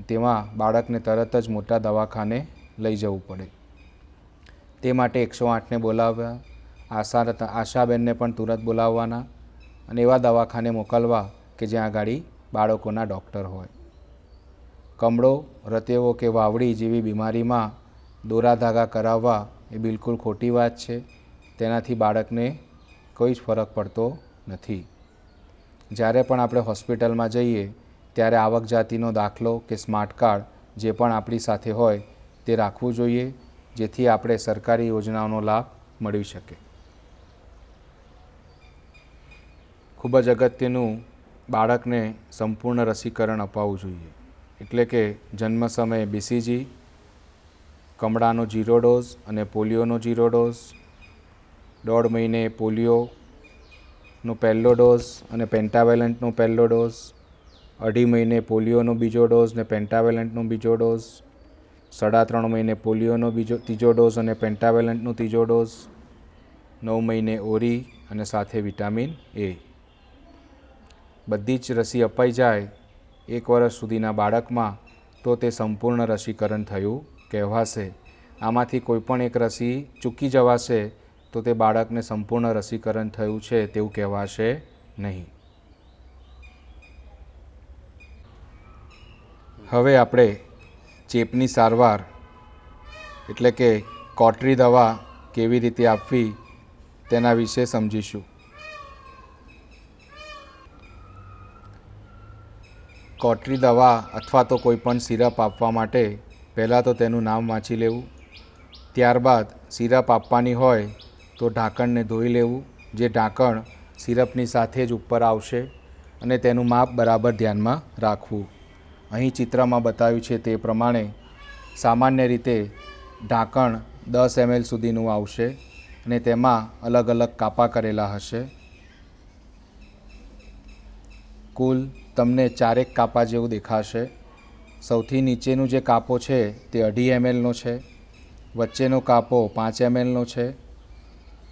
A: તેમાં બાળકને તરત જ મોટા દવાખાને લઈ જવું પડે. તે માટે 108ને બોલાવવા, આશાબેનને પણ તુરંત બોલાવવાના અને એવા દવાખાને મોકલવા કે જ્યાં આગળ બાળકોના ડૉક્ટર હોય. કમળો, રતેવો કે વાવડી જેવી બીમારીમાં દોરા ધાગા કરાવવા એ બિલકુલ ખોટી વાત છે. તેનાથી બાળકને કોઈ જ ફરક પડતો નથી. જ્યારે પણ આપણે હોસ્પિટલમાં જઈએ ત્યારે આવક જાતિનો દાખલો કે સ્માર્ટ કાર્ડ જે પણ આપણી સાથે હોય તે રાખવું જોઈએ, જેથી આપણે સરકારી યોજનાઓનો લાભ મળી શકે. ખૂબ જ અગત્યનું, બાળકને સંપૂર્ણ રસીકરણ અપાવવું જોઈએ. એટલે કે જન્મ સમયે BCG, કમળાનો 0 ડોઝ અને પોલિયોનો 0 ડોઝ, 1.5 મહિને પોલિયોનો પહેલો ડોઝ અને પેન્ટાવેલન્ટનો પહેલો ડોઝ, 2.5 મહિને પોલિયોનો બીજો ડોઝ અને પેન્ટાવેલન્ટનો બીજો ડોઝ, 3.5 મહિને પોલિયોનો ત્રીજો ડોઝ અને પેન્ટાવેલન્ટનો ત્રીજો ડોઝ, 9 મહિને ઓરી અને સાથે વિટામિન A. બધી જ રસી અપાઈ જાય 1 વર્ષ સુધીના બાળકમાં તો તે સંપૂર્ણ રસીકરણ થયું કહેવાશે. આમાંથી કોઈપણ એક રસી ચૂકી જવાશે તો તે બાળકને સંપૂર્ણ રસીકરણ થયું છે તેવું કહેવાશે નહીં. હવે આપણે ચેપની સારવાર એટલે કે કોટરી દવા કેવી રીતે આપવી તેના વિશે સમજીશું. કોટરી દવા અથવા તો કોઈપણ સિરપ આપવા માટે પહેલાં તો તેનું નામ વાંચી લેવું. ત્યારબાદ સિરપ આપવાની હોય તો ઢાંકણને ધોઈ લેવું, જે ઢાંકણ સિરપની સાથે જ ઉપર આવશે, અને તેનું માપ બરાબર ધ્યાનમાં રાખવું. અહીં ચિત્રમાં બતાવ્યું છે તે પ્રમાણે સામાન્ય રીતે ઢાંકણ 10 ml સુધીનું આવશે અને તેમાં અલગ અલગ કાપા કરેલા હશે. કુલ તમને 4 કાપા જેવું દેખાશે. સૌથી નીચેનું જે કાપો છે તે 2.5 mlનો છે, વચ્ચેનો કાપો 5 mlનો છે,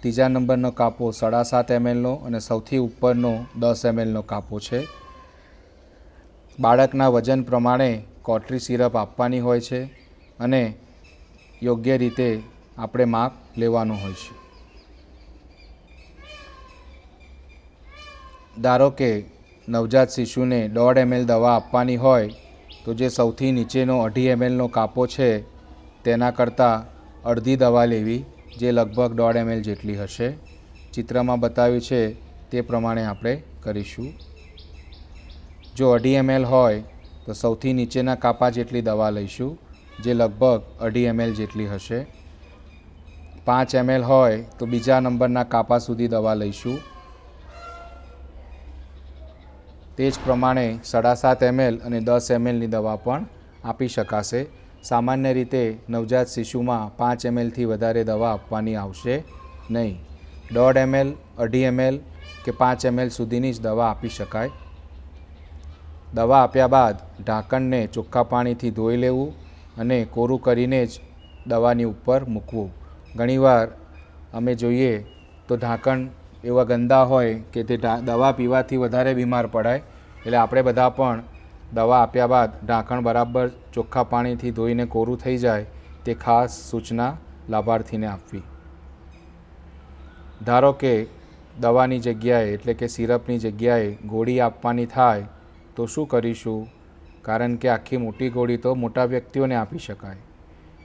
A: ત્રીજા નંબરનો કાપો 7.5 mlનો અને સૌથી ઉપરનો 10 mlનો કાપો છે. બાળકના વજન પ્રમાણે કોટરી સિરપ આપવાની હોય છે અને યોગ્ય રીતે આપણે માપ લેવાનું હોય છે. ધારો કે નવજાત શિશુને 1.5 ml દવા આપવાની હોય તો જે સૌથી નીચેનો 2.5 mlનો કાપો છે તેના કરતાં અડધી દવા લેવી, જે લગભગ 1.5 ml જેટલી હશે. ચિત્રમાં બતાવ્યું છે તે પ્રમાણે આપણે કરીશું. જો 2.5 ml હોય તો સૌથી નીચેના કાપા જેટલી દવા લઈશું, જે લગભગ 2.5 ml જેટલી હશે. 5 ml હોય તો બીજા નંબરના કાપા સુધી દવા લઈશું. તે જ પ્રમાણે 7.5 ml અને 10 mlની દવા પણ આપી શકાશે. સામાન્ય રીતે નવજાત શિશુમાં 5 mlથી વધારે દવા આપવાની આવશે નહીં. 1.5 ml, 2.5 ml કે 5 ml સુધીની જ દવા આપી શકાય. દવા આપ્યા બાદ ઢાંકણને ચોખ્ખા પાણીથી ધોઈ લેવું અને કોરું કરીને જ દવાની ઉપર મૂકવું. ઘણીવાર અમે જોઈએ તો ઢાંકણ એવા ગંદા હોય કે તે દવા પીવાથી વધારે બીમાર પડાય. એટલે આપણે બધા પણ દવા આપ્યા બાદ ઢાંકણ બરાબર ચોખ્ખા પાણીથી ધોઈને કોરું થઈ જાય તે ખાસ સૂચના લાભાર્થીને આપવી. ધારો કે દવાની જગ્યાએ એટલે કે સિરપની જગ્યાએ ગોળી આપવાની થાય તો શું કરીશું? કારણ કે આખી મોટી ગોળી તો મોટા વ્યક્તિઓને આપી શકાય.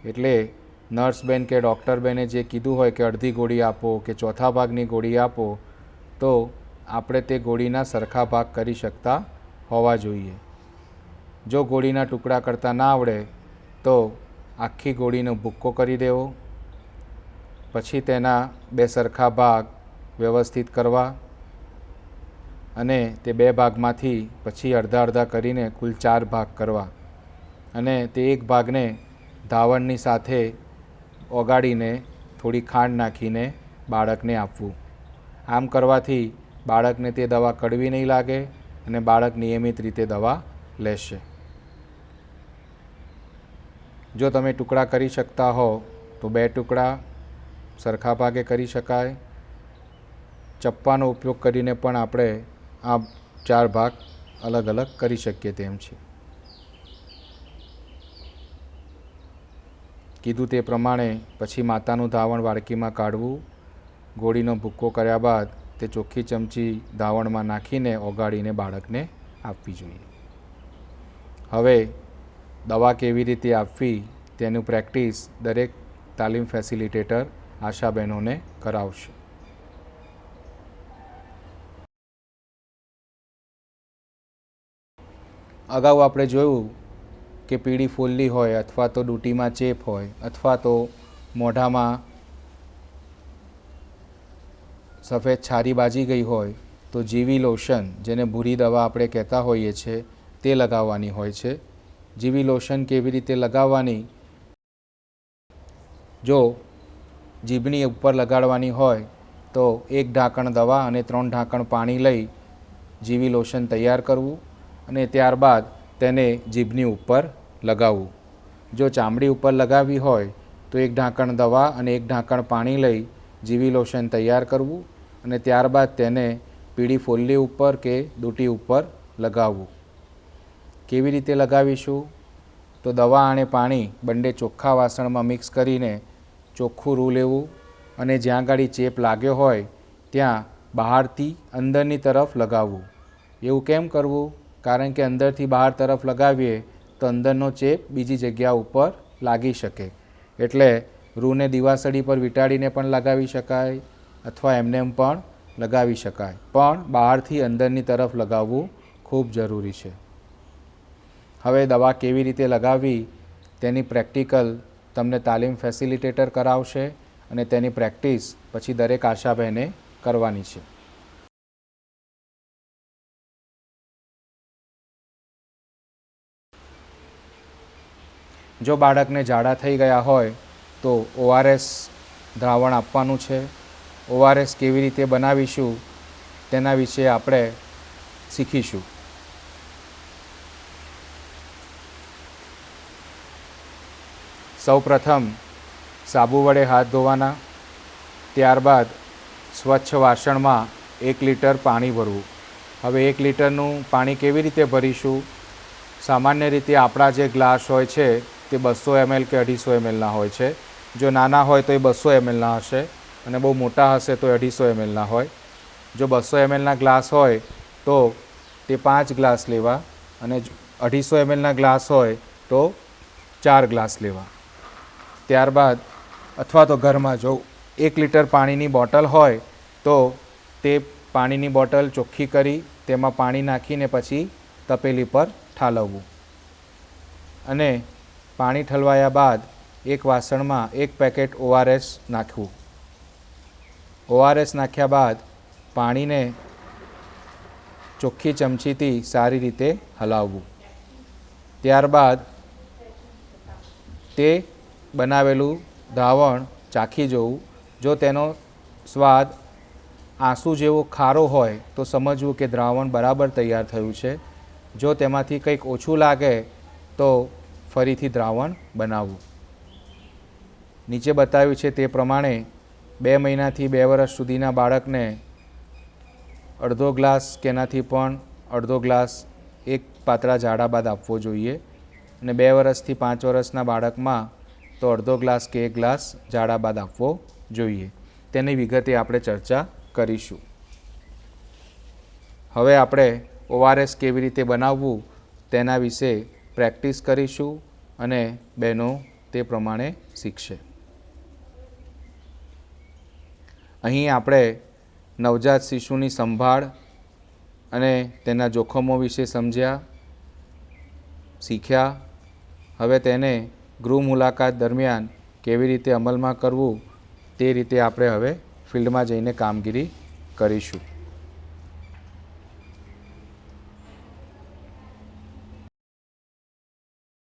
A: એટલે નર્સબેન કે ડૉક્ટરબેને જે કીધું હોય કે અડધી ગોળી આપો કે ચોથા ભાગની ગોળી આપો, તો આપણે તે ગોળીના સરખા ભાગ કરી શકતા હોવા જોઈએ. જો ગોળીના ટુકડા કરતાં ના આવડે તો આખી ગોળીનો ભૂક્કો કરી દેવો, પછી તેના 2 સરખા ભાગ વ્યવસ્થિત કરવા અને તે 2 ભાગમાંથી પછી અડધા અડધા કરીને કુલ 4 ભાગ કરવા અને તે એક ભાગને ધાવણની સાથે ઓગાળીને થોડી ખાંડ નાખીને બાળકને આપવું. આમ કરવાથી બાળકને તે દવા કડવી નહીં લાગે અને બાળક નિયમિત રીતે દવા લેશે. જો તમે ટુકડા કરી શકતા હો તો 2 ટુકડા સરખા ભાગે કરી શકાય. ચપ્પાનો ઉપયોગ કરીને પણ આપણે આ 4 ભાગ અલગ અલગ કરી શકીએ તેમ છે. કીધું તે પ્રમાણે પછી માતાનું ધાવણ વાડકીમાં કાઢવું. ગોળીનો ભૂક્કો કર્યા બાદ તે ચોખ્ખી ચમચી ધાવણમાં નાખીને ઓગાળીને બાળકને આપવી જોઈએ. હવે દવા કેવી રીતે આપવી તેનું પ્રેક્ટિસ દરેક તાલીમ ફેસિલિટેટર આશા બહેનોને કરાવશે. અગાઉ આપણે જોયું કે પીળી ફોલ્લી હોય અથવા તો ડૂંટીમાં ચેપ હોય અથવા તો મોઢામાં સફેદ છારી બાજી ગઈ હોય તો જીવી લોશન, જેને ભૂરી દવા આપણે કહેતા હોઈએ છીએ, તે લગાવવાની હોય છે. જીવી લોશન કેવી રીતે લગાવવાની? જો જીભની ઉપર લગાડવાની હોય તો 1 ઢાંકણ દવા અને 3 ઢાંકણ પાણી લઈ જીવી લોશન તૈયાર કરવું અને ત્યારબાદ તેને જીભની ઉપર લગાવવું. જો ચામડી ઉપર લગાવવી હોય તો 1 ઢાંકણ દવા અને 1 ઢાંકણ પાણી લઈ જીવી લોશન તૈયાર કરવું અને ત્યારબાદ તેને પીળી ફોલ્લી ઉપર કે દૂંટી ઉપર લગાવવું. કેવી રીતે લગાવીશું? તો દવા અને પાણી બંને ચોખ્ખા વાસણમાં મિક્સ કરીને ચોખ્ખું રૂ લેવું અને જ્યાં ગાડી ચેપ લાગ્યો હોય ત્યાં બહારથી અંદરની તરફ લગાવવું. એવું કેમ કરવું? કારણ કે અંદરથી બહાર તરફ લગાવીએ તો અંદરનો ચેપ બીજી જગ્યા ઉપર લાગી શકે. એટલે રૂને દિવાસળી પર વીંટાળીને પણ લગાવી શકાય અથવા એમનેમ પણ લગાવી શકાય, પણ બહારથી અંદરની તરફ લગાવવું ખૂબ જરૂરી છે. હવે દવા કેવી રીતે લગાવવી તેની પ્રેક્ટિકલ તમને તાલીમ ફેસિલિટેટર કરાવશે અને તેની પ્રેક્ટિસ પછી દરેક આશા બહેને કરવાની છે. જો બાળકને ઝાડા થઈ ગયા હોય તો ORS દ્રાવણ આપવાનું છે. ORS કેવી રીતે બનાવીશું તેના વિશે આપણે શીખીશું. સૌપ્રથમ સાબુ વડે હાથ ધોવાના, ત્યારબાદ સ્વચ્છ વાસણમાં 1 લીટર પાણી ભરવું. હવે 1 લીટરનું પાણી કેવી રીતે ભરીશું? સામાન્ય રીતે આપણા જે ગ્લાસ હોય છે તે 200 ml કે 250 mlના હોય છે. જો નાના હોય તો એ 200 mlના હશે અને બહુ મોટા હશે તો 250 mlના હોય. જો 200 mlના ગ્લાસ હોય તો તે 5 ગ્લાસ લેવા અને 250 mlના ગ્લાસ હોય તો 4 ગ્લાસ લેવા. ત્યારબાદ અથવા તો ઘરમાં જો 1 લીટર પાણીની બોટલ હોય તો તે પાણીની બોટલ ચોખ્ખી કરી તેમાં પાણી નાખીને પછી તપેલી પર ઠાલવવું અને પાણી ઠલવાયા બાદ એક વાસણમાં 1 પેકેટ ORS નાખવું. ORS નાખ્યા બાદ પાણીને ચોખ્ખી ચમચીથી સારી રીતે હલાવવું. ત્યારબાદ તે બનાવેલું દ્રાવણ ચાખી જોવું. જો તેનો સ્વાદ આંસુ જેવો ખારો હોય તો સમજવું કે દ્રાવણ બરાબર તૈયાર થયું છે. જો તેમાંથી કંઈક ઓછું લાગે તો ફરીથી દ્રાવણ બનાવવું. નીચે બતાવ્યું છે તે પ્રમાણે 2 મહિનાથી 2 વર્ષ સુધીના બાળકને અડધો ગ્લાસ કે એનાથી પણ અડધો ગ્લાસ 1 પાતળા ઝાડા બાદ આપવો જોઈએ અને 2 વર્ષથી 5 વર્ષના બાળકમાં તો અડધો ગ્લાસ કે 1 ગ્લાસ ઝાડા બાદ આપવો જોઈએ. તેની વિગતે આપણે ચર્ચા કરીશું. હવે આપણે ORS કેવી રીતે બનાવવું તેના વિશે પ્રેક્ટિસ કરીશું અને બહેનો તે પ્રમાણે શીખશે. અહીં આપણે નવજાત શિશુની સંભાળ અને તેના જોખમો વિશે સમજ્યા, શીખ્યા. હવે તેને ગૃહ મુલાકાત દરમિયાન કેવી રીતે અમલમાં કરવું તે રીતે આપણે હવે ફિલ્ડમાં જઈને કામગીરી કરીશું.